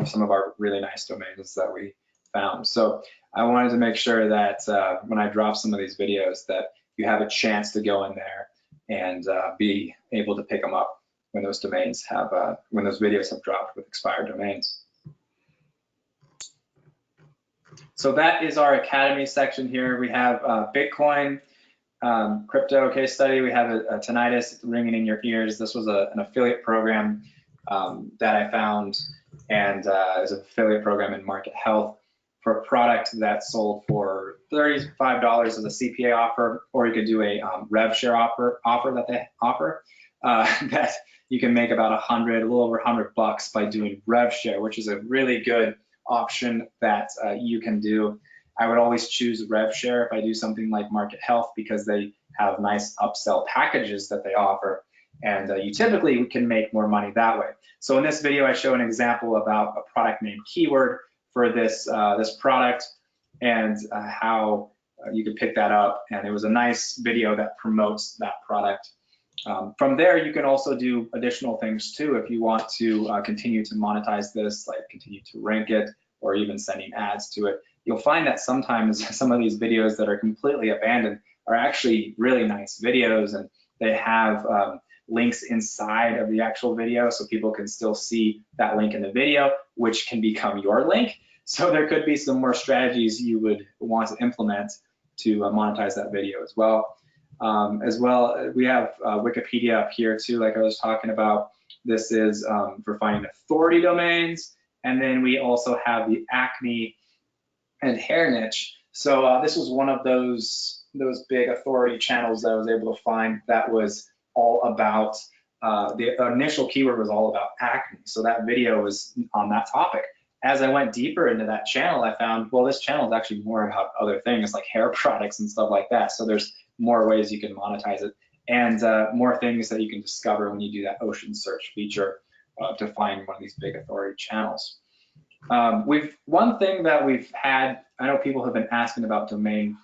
B: some of our really nice domains that we found. So I wanted to make sure that when I drop some of these videos that you have a chance to go in there and be able to pick them up when those domains have, when those videos have dropped with expired domains. So that is our Academy section here. We have Bitcoin, crypto case study. We have a tinnitus ringing in your ears. This was an affiliate program that I found, and it was an affiliate program in Market Health for a product that sold for $35 as a CPA offer, or you could do a rev share offer that they offer that you can make about a little over $100 by doing rev share, which is a really good option that you can do. I would always choose rev share if I do something like Market Health because they have nice upsell packages that they offer, and you typically can make more money that way. So in this video, I show an example about a product named Keyword for this product and how you can pick that up, and it was a nice video that promotes that product. From there, you can also do additional things too if you want to continue to monetize this, like continue to rank it or even sending ads to it. You'll find that sometimes some of these videos that are completely abandoned are actually really nice videos, and they have links inside of the actual video so people can still see that link in the video, which can become your link. So there could be some more strategies you would want to implement to monetize that video as well. We have Wikipedia up here too, like I was talking about. This is for finding authority domains. And then we also have the acne and hair niche. So this was one of those big authority channels that I was able to find that was all about, the initial keyword was all about acne. So that video was on that topic. As I went deeper into that channel, I found, well, this channel is actually more about other things like hair products and stuff like that. So there's more ways you can monetize it, and more things that you can discover when you do that ocean search feature to find one of these big authority channels. One thing that we've had, I know people have been asking about domain,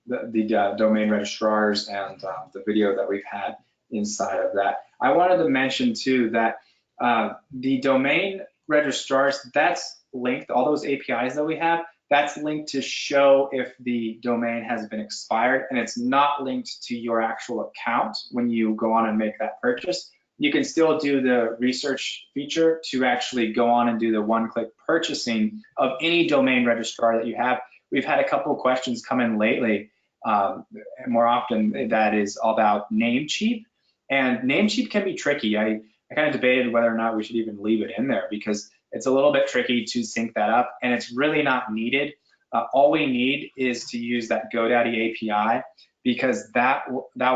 B: the domain registrars and the video that we've had inside of that. I wanted to mention too that the domain registrars, that's linked, all those APIs that we have, that's linked to show if the domain has been expired, and it's not linked to your actual account when you go on and make that purchase. You can still do the research feature to actually go on and do the one-click purchasing of any domain registrar that you have. We've had a couple of questions come in lately, more often, that is about Namecheap, and Namecheap can be tricky. I kind of debated whether or not we should even leave it in there because it's a little bit tricky to sync that up, and it's really not needed. All we need is to use that GoDaddy API, because that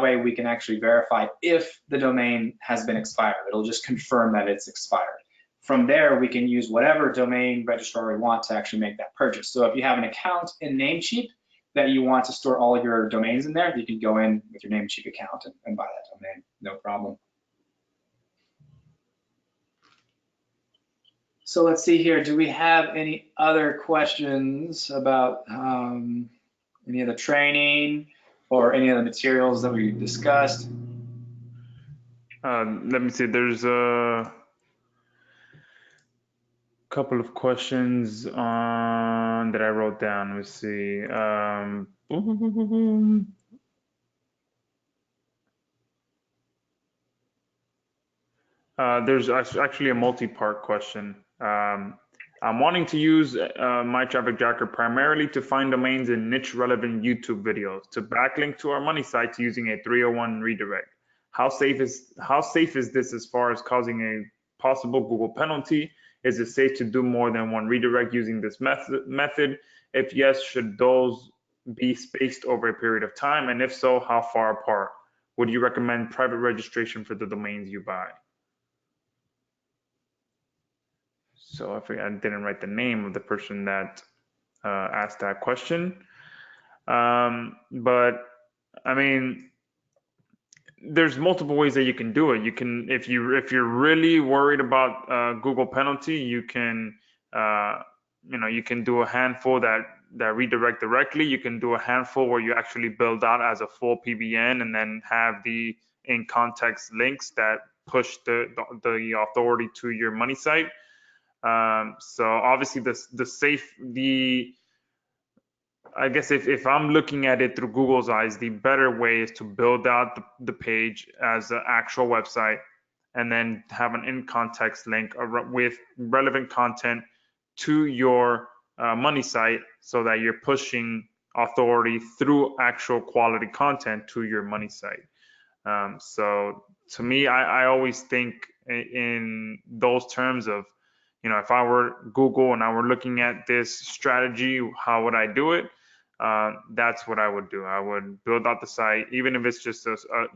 B: way we can actually verify if the domain has been expired. It'll just confirm that it's expired. From there, we can use whatever domain registrar we want to actually make that purchase. So if you have an account in Namecheap that you want to store all of your domains in there, you can go in with your Namecheap account and buy that domain, no problem. So let's see here. Do we have any other questions about any of the training or any of the materials that we discussed?
A: Let me see. There's a couple of questions on that I wrote down. Let's see. There's actually a multi-part question. I'm wanting to use MyTrafficJacker primarily to find domains in niche relevant YouTube videos to backlink to our money sites using a 301 redirect. How safe is this as far as causing a possible Google penalty? Is it safe to do more than one redirect using this method? If yes, should those be spaced over a period of time? And if so, how far apart? Would you recommend private registration for the domains you buy? So I didn't write the name of the person that asked that question. But I mean, there's multiple ways that you can do it. You can, if you're really worried about Google penalty, you can you can do a handful that redirect directly. You can do a handful where you actually build out as a full PBN and then have the in context links that push the authority to your money site. So obviously I guess if I'm looking at it through Google's eyes, the better way is to build out the page as an actual website and then have an in context link with relevant content to your money site so that you're pushing authority through actual quality content to your money site. So to me, I always think in those terms of, if I were Google and I were looking at this strategy, how would I do it? That's what I would do. I would build out the site, even if it's just a site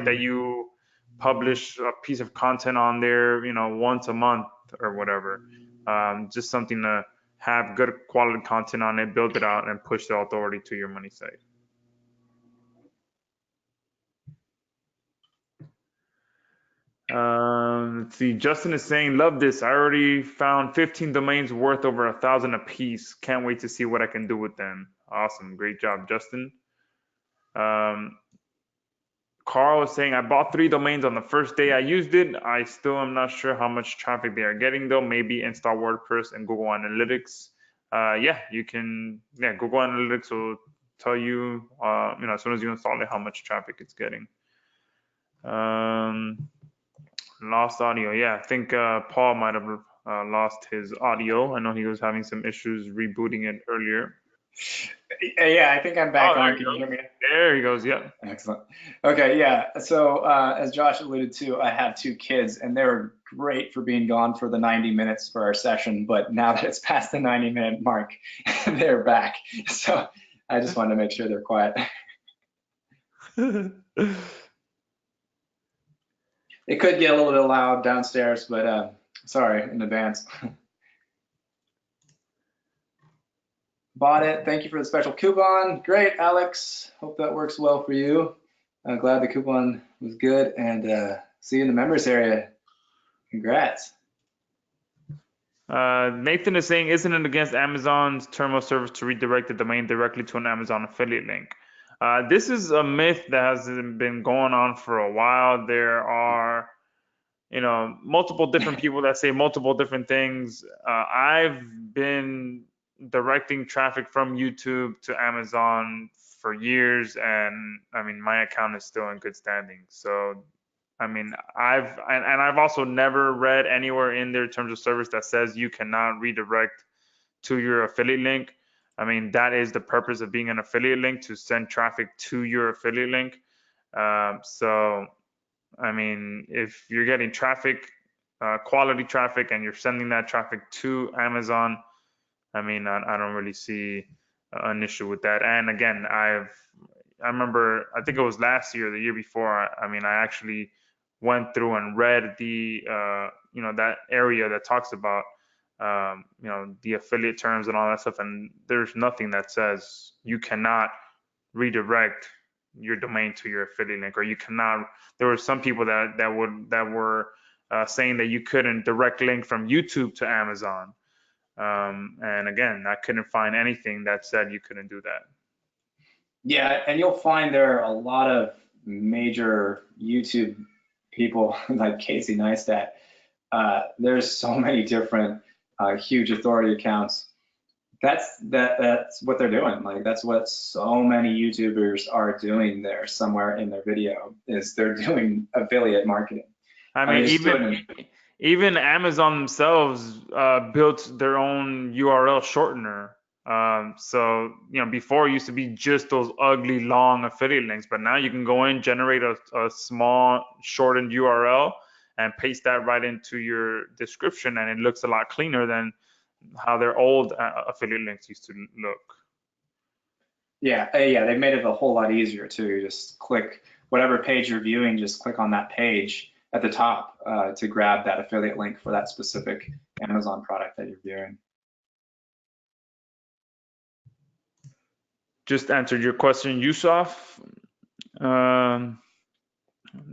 A: that you publish a piece of content on there, once a month or whatever. Just something to have good quality content on it, build it out, and push the authority to your money site. Let's see. Justin is saying, love this. I already found 15 domains worth over 1,000 a piece. Can't wait to see what I can do with them. Awesome. Great job, Justin. Carl is saying, I bought 3 domains on the first day I used it. I still am not sure how much traffic they are getting though. Maybe install WordPress and Google Analytics. You can, Google Analytics will tell you, as soon as you install it, how much traffic it's getting. Lost audio. Yeah, I think Paul might have lost his audio. I know he was having some issues rebooting it earlier.
B: Yeah, I think I'm back on. Can you hear me?
A: There he goes. Yeah.
B: Excellent. Okay, yeah. So as Josh alluded to, I have 2 kids, and they're great for being gone for the 90 minutes for our session. But now that it's past the 90-minute mark, they're back. So I just wanted to make sure they're quiet. It could get a little bit loud downstairs, but sorry in advance. Bought it. Thank you for the special coupon. Great, Alex. Hope that works well for you. I'm glad the coupon was good, and see you in the members area. Congrats.
A: Nathan is saying, isn't it against Amazon's terms of service to redirect the domain directly to an Amazon affiliate link? This is a myth that has been going on for a while. There are, multiple different people that say multiple different things. I've been directing traffic from YouTube to Amazon for years, and I mean, my account is still in good standing. So, I mean, I've also never read anywhere in their terms of service that says you cannot redirect to your affiliate link. I mean, that is the purpose of being an affiliate link, to send traffic to your affiliate link. So, I mean, if you're getting traffic, quality traffic, and you're sending that traffic to Amazon, I mean, I don't really see an issue with that. And again, I remember, I think it was last year, the year before. I mean, I actually went through and read the that area that talks about the affiliate terms and all that stuff, and there's nothing that says you cannot redirect your domain to your affiliate link, or you cannot. There were some people that were saying that you couldn't direct link from YouTube to Amazon, and again, I couldn't find anything that said you couldn't do that.
B: Yeah, and you'll find there are a lot of major YouTube people like Casey Neistat. There's so many different huge authority accounts. That's what they're doing. Like, that's what so many YouTubers are doing there somewhere in their video, is they're doing affiliate marketing.
A: I mean, even Amazon themselves built their own URL shortener. So, before it used to be just those ugly long affiliate links, but now you can go in, generate a small shortened URL and paste that right into your description, and it looks a lot cleaner than how their old affiliate links used to look.
B: Yeah, they've made it a whole lot easier too. Just click whatever page you're viewing, just click on that page at the top to grab that affiliate link for that specific Amazon product that you're viewing.
A: just answered your question, Yusuf.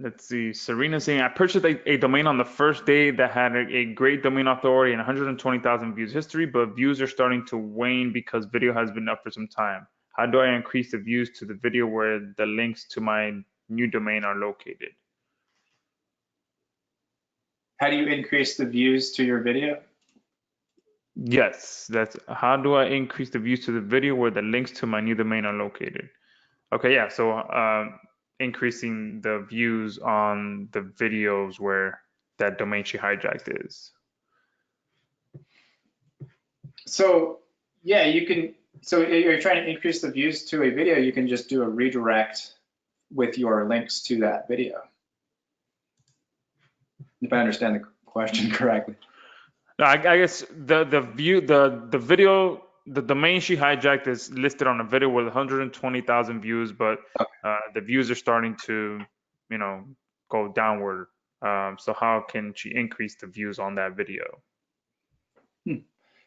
A: Let's see. Serena saying, I purchased a domain on the first day that had a great domain authority and 120,000 views history, but views are starting to wane because video has been up for some time. How do I increase the views to the video where the links to my new domain are located?
B: How do you increase the views to your video?
A: Yes, that's how do I increase the views to the video where the links to my new domain are located? Okay, yeah, so increasing the views on the videos where that domain she hijacked is.
B: So yeah, you can, so you're trying to increase the views to a video, you can just do a redirect with your links to that video. If I understand the question correctly.
A: No, I guess the video, the domain she hijacked is listed on a video with 120,000 views, but the views are starting to, go downward. So how can she increase the views on that video?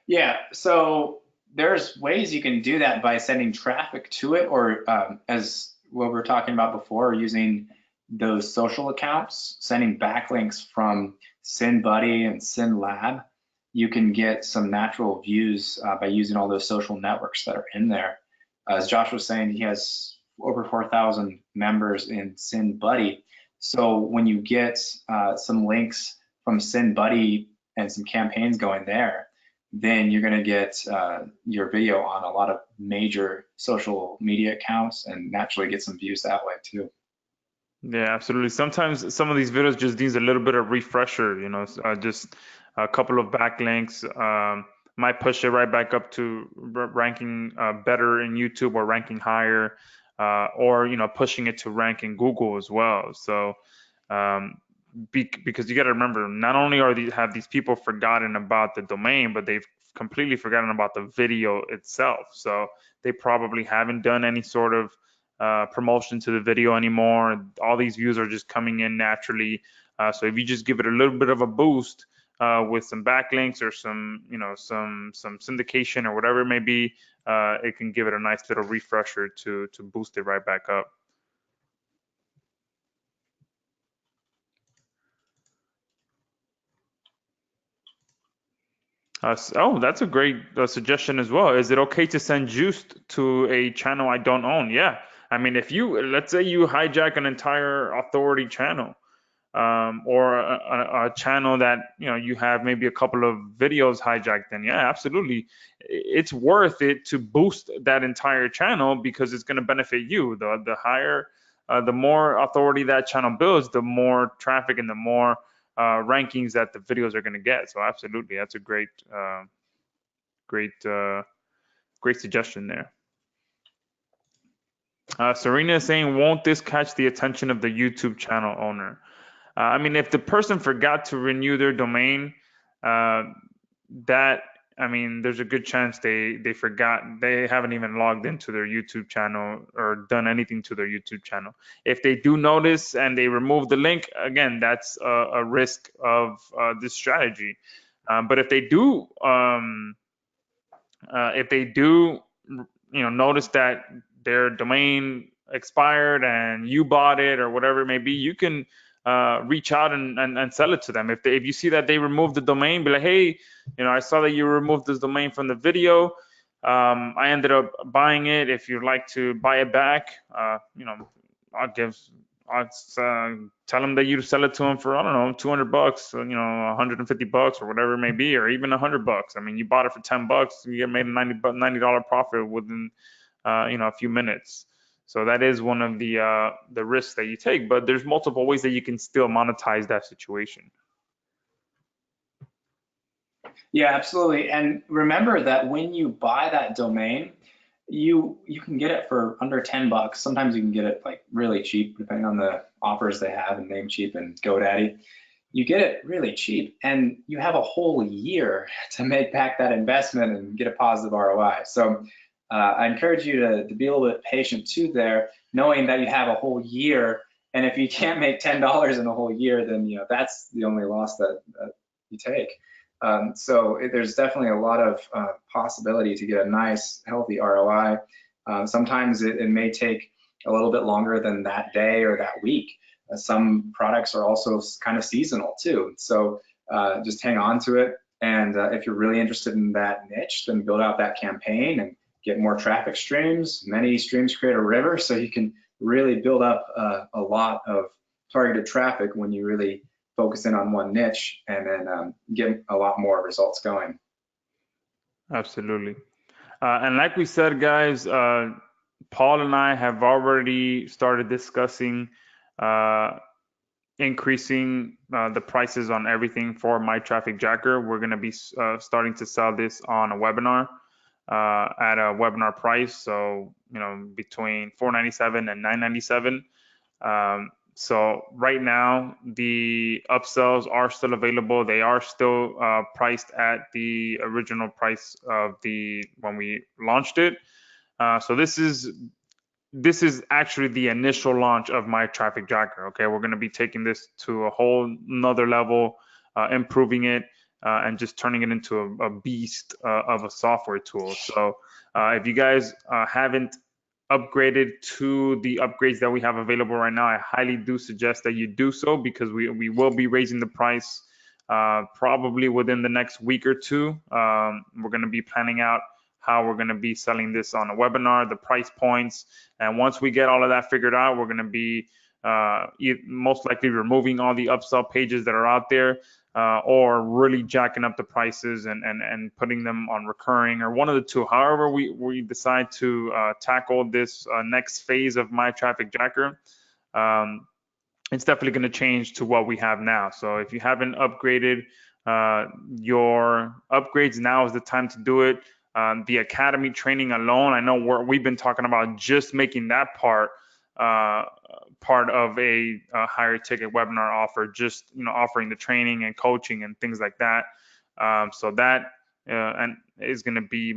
B: Yeah, so there's ways you can do that by sending traffic to it, or as what we were talking about before, using those social accounts, sending backlinks from SynBuddy and SynLab. You can get some natural views by using all those social networks that are in there. As Josh was saying, he has over 4,000 members in SynBuddy. So when you get some links from SynBuddy and some campaigns going there, then you're going to get your video on a lot of major social media accounts and naturally get some views that way too.
A: Yeah, absolutely. Sometimes some of these videos just needs a little bit of refresher, just a couple of backlinks might push it right back up to ranking better in YouTube or ranking higher, or pushing it to rank in Google as well. So because you got to remember, not only have these people forgotten about the domain, but they've completely forgotten about the video itself. So they probably haven't done any sort of promotion to the video anymore. All these views are just coming in naturally. So if you just give it a little bit of a boost with some backlinks or some syndication or whatever it may be, it can give it a nice little refresher to boost it right back up. Oh, that's a great suggestion as well. Is it okay to send juice to a channel I don't own? Yeah. I mean, let's say you hijack an entire authority channel, or a channel that you have maybe a couple of videos hijacked in, yeah, absolutely, it's worth it to boost that entire channel because it's going to benefit you. The higher, the more authority that channel builds, the more traffic and the more rankings that the videos are going to get. So absolutely, that's a great suggestion there. Serena is saying, won't this catch the attention of the YouTube channel owner? I mean, if the person forgot to renew their domain, there's a good chance they forgot. They haven't even logged into their YouTube channel or done anything to their YouTube channel. If they do notice and they remove the link, again, that's a risk of this strategy. But if they do notice that their domain expired and you bought it or whatever it may be, you can reach out and sell it to them. If you see that they removed the domain, be like, hey, I saw that you removed this domain from the video. I ended up buying it. If you'd like to buy it back, I'll tell them that you sell it to them for, I don't know, $200, $150 or whatever it may be, or even $100. I mean, you bought it for $10, you made a $90 profit within a few minutes. So that is one of the risks that you take, but there's multiple ways that you can still monetize that situation.
B: Yeah, absolutely. And remember that when you buy that domain, you can get it for under $10. Sometimes you can get it like really cheap, depending on the offers they have in Namecheap and GoDaddy. You get it really cheap, and you have a whole year to make back that investment and get a positive ROI. So I encourage you to be a little bit patient too there, knowing that you have a whole year. And if you can't make $10 in a whole year, then that's the only loss that you take. So there's definitely a lot of possibility to get a nice, healthy ROI. Sometimes it may take a little bit longer than that day or that week. Some products are also kind of seasonal too. So just hang on to it. And if you're really interested in that niche, then build out that campaign and get more traffic streams. Many streams create a river, so you can really build up a lot of targeted traffic when you really focus in on one niche, and then get a lot more results going.
A: Absolutely. And like we said, guys, Paul and I have already started discussing increasing the prices on everything for MyTrafficJacker. We're going to be starting to sell this on a webinar at a webinar price. So, between $497 and $997. So right now, the upsells are still available. They are still priced at the original price of when we launched it. So this is actually the initial launch of MyTrafficJacker. Okay, we're going to be taking this to a whole nother level, improving it, and just turning it into a beast of a software tool. So if you guys haven't upgraded to the upgrades that we have available right now, I highly do suggest that you do so, because we will be raising the price probably within the next week or two. We're going to be planning out how we're going to be selling this on a webinar, the price points, and once we get all of that figured out, we're going to be most likely removing all the upsell pages that are out there, or really jacking up the prices and putting them on recurring, or one of the two. However we decide to tackle this next phase of MyTrafficJacker, it's definitely going to change to what we have now. So if you haven't upgraded your upgrades, now is the time to do it. The Academy training alone, I know we've been talking about just making that part of a higher ticket webinar offer, just offering the training and coaching and things like that. So that and is going to be,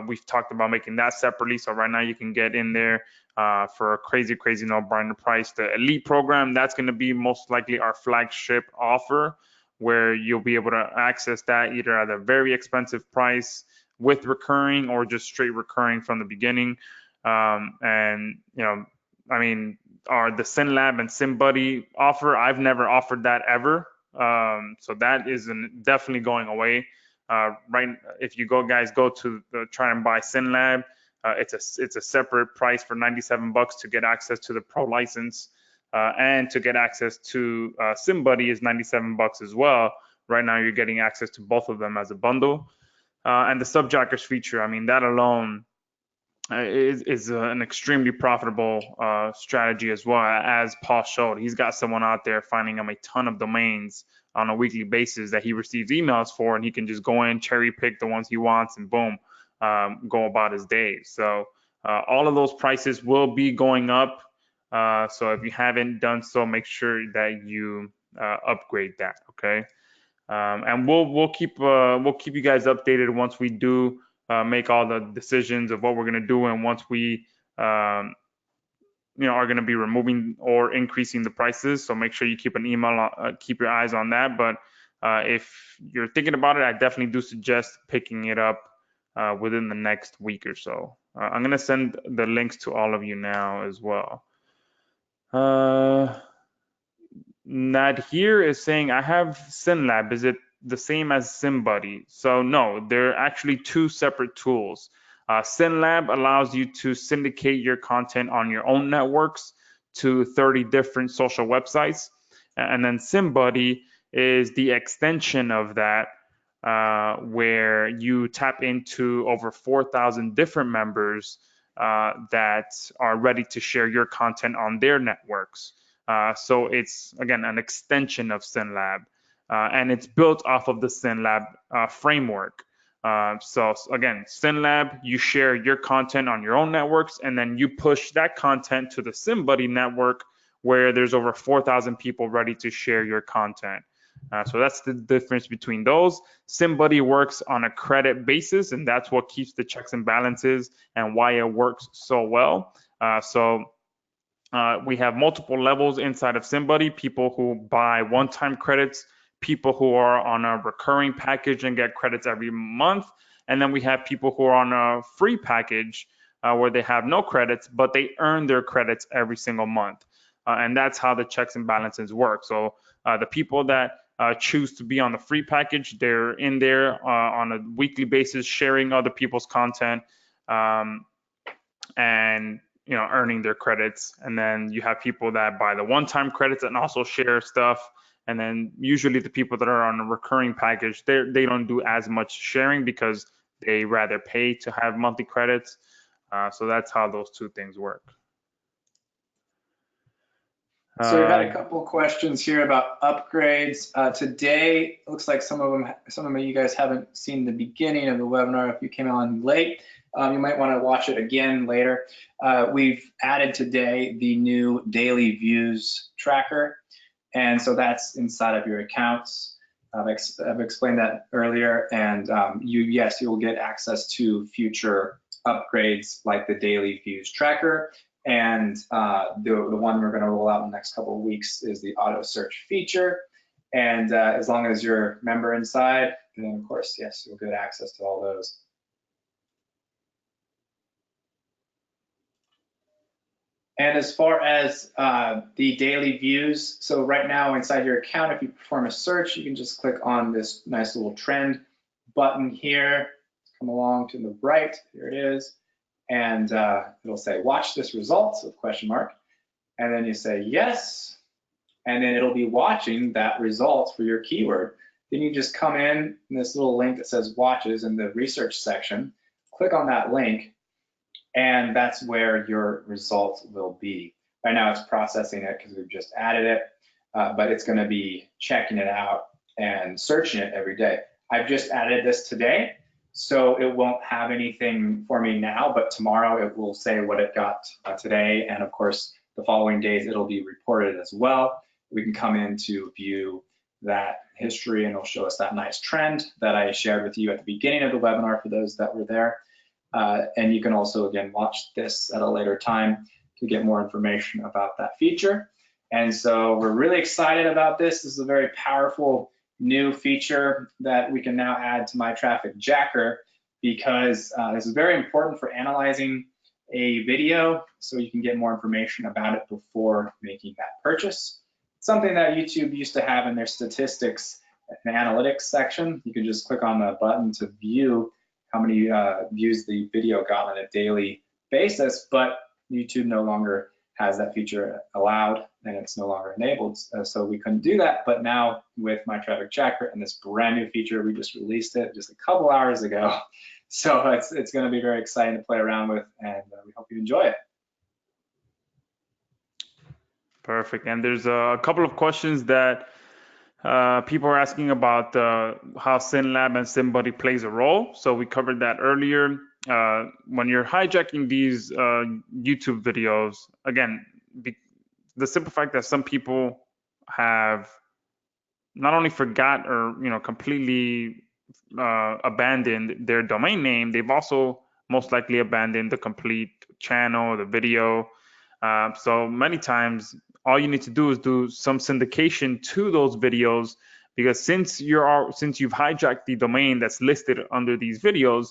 A: we've talked about making that separately. So right now you can get in there for a crazy no-brainer price. The Elite program, that's going to be most likely our flagship offer, where you'll be able to access that either at a very expensive price with recurring, or just straight recurring from the beginning. And I mean, the SynLab and SynBuddy offer, I've never offered that ever. So that is definitely going away. Right, if you guys go to try and buy SynLab, it's a separate price for $97 to get access to the pro license, and to get access to SynBuddy is $97 as well. Right now you're getting access to both of them as a bundle. And the subjackers feature, I mean, that alone is an extremely profitable strategy as well. As Paul showed, he's got someone out there finding him a ton of domains on a weekly basis that he receives emails for, and he can just go in, cherry pick the ones he wants, and boom, go about his day. So all of those prices will be going up. So if you haven't done so, make sure that you upgrade that. Okay. And we'll keep you guys updated once we do make all the decisions of what we're going to do, and once we are going to be removing or increasing the prices. So make sure you keep keep your eyes on that. But if you're thinking about it, I definitely do suggest picking it up within the next week or so. I'm going to send the links to all of you now as well. Nad here is saying, I have SynLab. Is it the same as SynBuddy? So no, they're actually two separate tools. SynLab allows you to syndicate your content on your own networks to 30 different social websites. And then SynBuddy is the extension of that, where you tap into over 4,000 different members that are ready to share your content on their networks. So it's, again, an extension of SynLab, and it's built off of the SynLab framework. So again, SynLab, you share your content on your own networks, and then you push that content to the SynBuddy network, where there's over 4,000 people ready to share your content. So that's the difference between those. SynBuddy works on a credit basis, and that's what keeps the checks and balances and why it works so well. We have multiple levels inside of SynBuddy: people who buy one-time credits, people who are on a recurring package and get credits every month, and then we have people who are on a free package where they have no credits, but they earn their credits every single month. And that's how the checks and balances work. So the people that choose to be on the free package, they're in there on a weekly basis, sharing other people's content, and earning their credits. And then you have people that buy the one-time credits and also share stuff. And then usually the people that are on a recurring package, they don't do as much sharing because they rather pay to have monthly credits. So that's how those two things work.
B: So we've had a couple questions here about upgrades. Today, it looks like some of you guys haven't seen the beginning of the webinar. If you came on late, you might want to watch it again later. We've added today the new daily views tracker. And so that's inside of your accounts. I've explained that earlier. And you will get access to future upgrades like the daily views tracker. And the one we're going to roll out in the next couple of weeks is the auto search feature. And as long as you're a member inside, then of course, yes, you'll get access to all those. And as far as the daily views, so right now inside your account, if you perform a search, you can just click on this nice little trend button here. Come along to the right, here it is. And it'll say, watch this result with question mark. And then you say yes. And then it'll be watching that result for your keyword. Then you just come in this little link that says watches in the research section, click on that link, and that's where your results will be. Right now it's processing it because we've just added it, but it's gonna be checking it out and searching it every day. I've just added this today, so it won't have anything for me now, but tomorrow it will say what it got today, and of course the following days it'll be reported as well. We can come in to view that history and it'll show us that nice trend that I shared with you at the beginning of the webinar for those that were there. And you can also, again, watch this at a later time to get more information about that feature. And so we're really excited about this. This is a very powerful new feature that we can now add to MyTrafficJacker because this is very important for analyzing a video so you can get more information about it before making that purchase. Something that YouTube used to have in their statistics and analytics section. You can just click on the button to view how many views the video got on a daily basis, but YouTube no longer has that feature allowed and it's no longer enabled. So we couldn't do that, but now with MyTrafficJacker and this brand new feature, we just released it just a couple hours ago. So it's gonna be very exciting to play around with, and we hope you enjoy it.
A: Perfect. And there's a couple of questions that people are asking about how SynLab and SynBuddy plays a role. So we covered that earlier. When you're hijacking these YouTube videos, again, the simple fact that some people have not only forgot or completely abandoned their domain name, they've also most likely abandoned the complete channel, the video. So many times, all you need to do is do some syndication to those videos, because since you've hijacked the domain that's listed under these videos,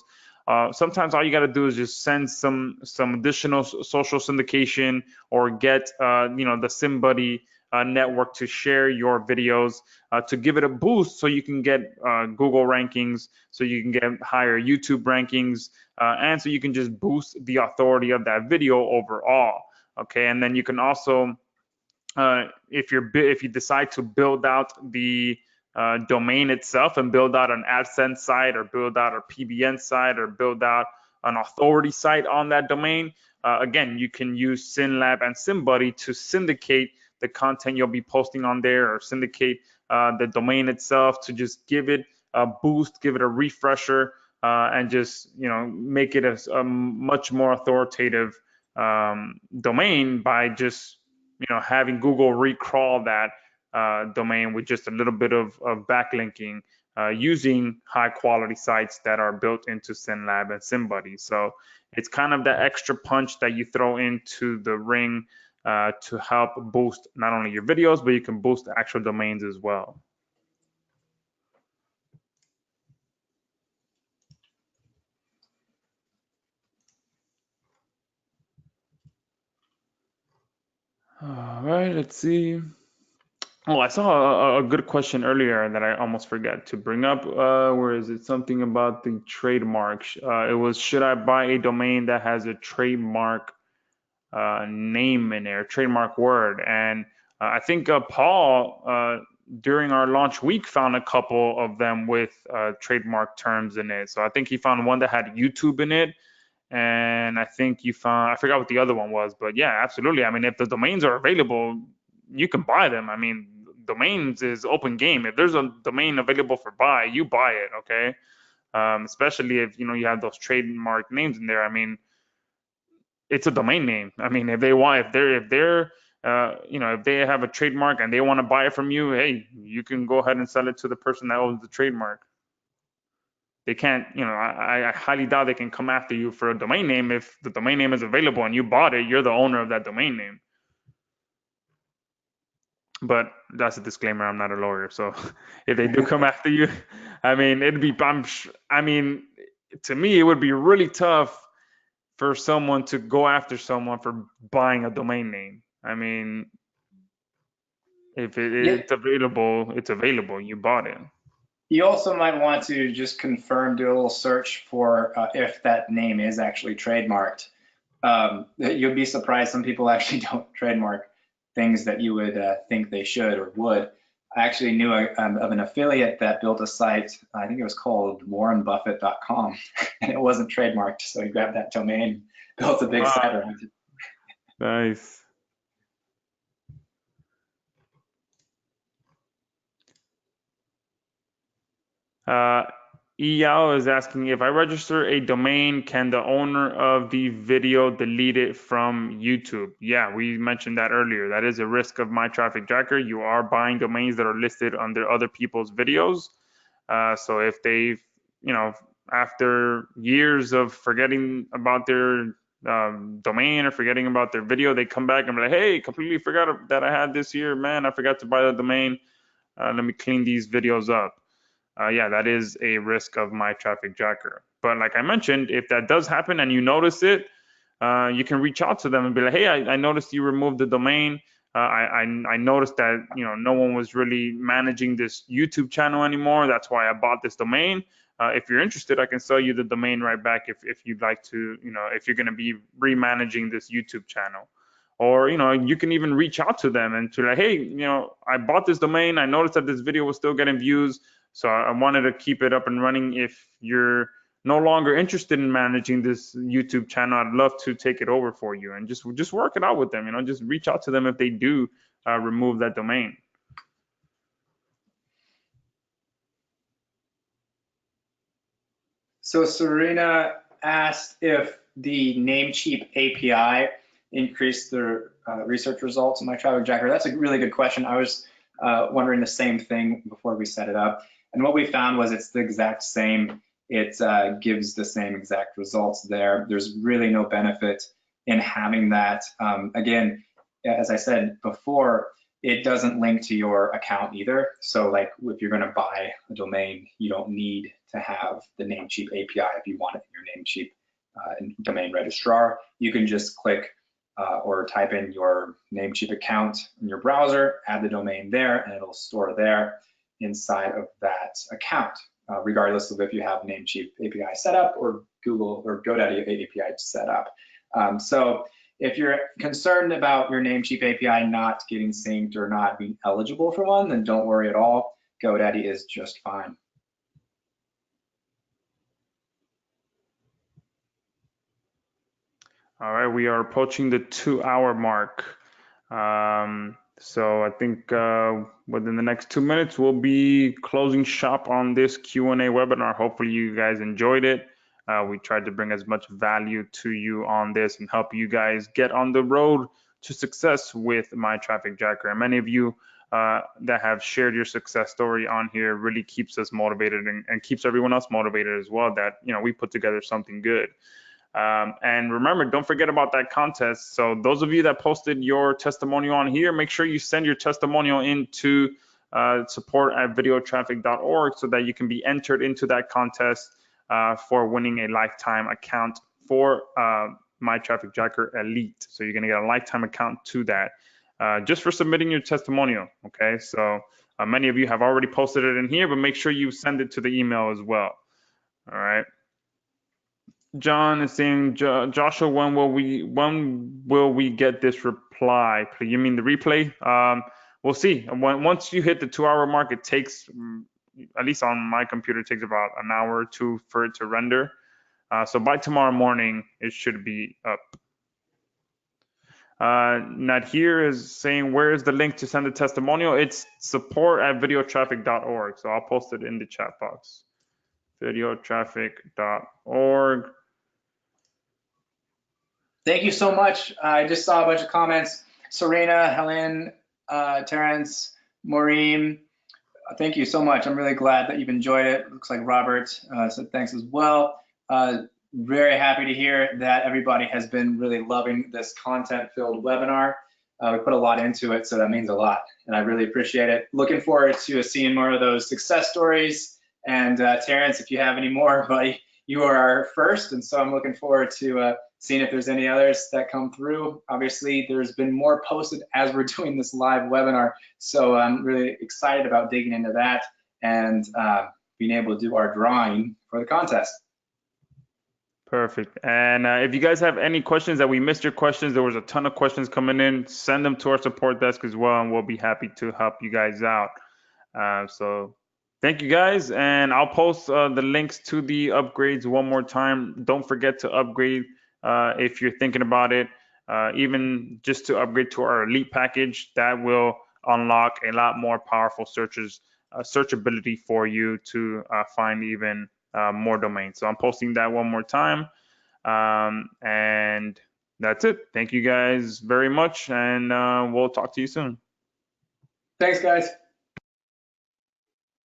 A: sometimes all you got to do is just send some additional social syndication or get the SynBuddy network to share your videos to give it a boost so you can get Google rankings, so you can get higher YouTube rankings, and so you can just boost the authority of that video overall. Okay, and then you can also, if you decide to build out the domain itself and build out an AdSense site or build out a PBN site or build out an authority site on that domain, again, you can use SynLab and SynBuddy to syndicate the content you'll be posting on there, or syndicate the domain itself to just give it a boost, give it a refresher, and just make it a much more authoritative domain by just having Google recrawl that domain with just a little bit of backlinking using high quality sites that are built into SynLab and SynBuddy. So it's kind of that extra punch that you throw into the ring to help boost not only your videos, but you can boost the actual domains as well. All right, let's see. Oh, I saw a good question earlier that I almost forgot to bring up. Where is it? Something about the trademark. It was, should I buy a domain that has a trademark name in there, trademark word? And I think Paul, during our launch week, found a couple of them with trademark terms in it. So I think he found one that had YouTube in it. And I think you found, I forgot what the other one was, but yeah, absolutely. I mean, if the domains are available, you can buy them. I mean, domains is open game. If there's a domain available for buy, you buy it, okay? Especially if you have those trademark names in there. I mean, it's a domain name. I mean, if they want, if they have a trademark and they want to buy it from you, hey, you can go ahead and sell it to the person that owns the trademark. They can't, I highly doubt they can come after you for a domain name. If the domain name is available and you bought it, you're the owner of that domain name. But that's a disclaimer. I'm not a lawyer, so if they do come after you, I mean, to me, it would be really tough for someone to go after someone for buying a domain name. I mean, if
B: Yeah.
A: it's available, it's available. You bought it.
B: You also might want to just confirm, do a little search for if that name is actually trademarked. You'll be surprised some people actually don't trademark things that you would think they should or would. I actually knew of an affiliate that built a site, I think it was called warrenbuffett.com, and it wasn't trademarked, so he grabbed that domain, built a big site
A: Wow,
B: around it.
A: nice. Uh, Eyao is asking, if I register a domain, can the owner of the video delete it from YouTube? Yeah, we mentioned that earlier. That is a risk of MyTrafficJacker. You are buying domains that are listed under other people's videos. So if they've, after years of forgetting about their domain or forgetting about their video, they come back and be like, hey, completely forgot that I had this here, man. I forgot to buy the domain. Let me clean these videos up. Yeah, that is a risk of MyTrafficJacker. But like I mentioned, if that does happen and you notice it, you can reach out to them and be like, hey, I noticed you removed the domain. I noticed that no one was really managing this YouTube channel anymore. That's why I bought this domain. If you're interested, I can sell you the domain right back if you'd like to, if you're going to be remanaging this YouTube channel. Or you can even reach out to them and to like, hey, I bought this domain. I noticed that this video was still getting views. So I wanted to keep it up and running. If you're no longer interested in managing this YouTube channel, I'd love to take it over for you and just work it out with them. Just reach out to them if they do remove that domain.
B: So Serena asked if the Namecheap API increased the research results in MyTrafficJacker. That's a really good question. I was wondering the same thing before we set it up. And what we found was it's the exact same. It gives the same exact results there. There's really no benefit in having that. Again, as I said before, it doesn't link to your account either. So like if you're gonna buy a domain, you don't need to have the Namecheap API if you want it in your Namecheap domain registrar. You can just click or type in your Namecheap account in your browser, add the domain there, and it'll store there inside of that account, regardless of if you have Namecheap API set up or Google or GoDaddy API set up. So if you're concerned about your Namecheap API not getting synced or not being eligible for one, then don't worry at all. GoDaddy is just fine.
A: All right, we are approaching the 2-hour mark. So I think within the next 2 minutes, we'll be closing shop on this Q&A webinar. Hopefully you guys enjoyed it. We tried to bring as much value to you on this and help you guys get on the road to success with MyTrafficJacker. And many of you that have shared your success story on here really keeps us motivated and keeps everyone else motivated as well, that we put together something good. And remember, don't forget about that contest. So those of you that posted your testimonial on here, make sure you send your testimonial into support@videotraffic.org so that you can be entered into that contest for winning a lifetime account for MyTrafficJacker Elite. So you're going to get a lifetime account to that. just for submitting your testimonial. Okay, so many of you have already posted it in here, but make sure you send it to the email as well. All right. John is saying, Joshua, when will we get this reply? You mean the replay? We'll see. Once you hit the 2-hour mark, it takes, at least on my computer, it takes about an hour or two for it to render. So by tomorrow morning, it should be up. Nadir is saying, where is the link to send a testimonial? It's support@videotraffic.org. So I'll post it in the chat box. Videotraffic.org.
B: Thank you so much. I just saw a bunch of comments. Serena, Helen, Terrence, Maureen, thank you so much. I'm really glad that you've enjoyed it. Looks like Robert said thanks as well. Very happy to hear that everybody has been really loving this content-filled webinar. We put a lot into it, so that means a lot, and I really appreciate it. Looking forward to seeing more of those success stories. And Terrence, if you have any more, buddy, you are our first, and so I'm looking forward to seeing if there's any others that come through. Obviously, there's been more posted as we're doing this live webinar, so I'm really excited about digging into that and being able to do our drawing for the contest.
A: Perfect. And if you guys have any questions that we missed your questions, there was a ton of questions coming in, send them to our support desk as well, and we'll be happy to help you guys out. So thank you guys, and I'll post the links to the upgrades one more time. Don't forget to upgrade if you're thinking about it, even just to upgrade to our elite package. That will unlock a lot more powerful searchability for you to find even more domains. So I'm posting that one more time, and that's it. Thank you guys very much, and we'll talk to you soon.
B: Thanks, guys.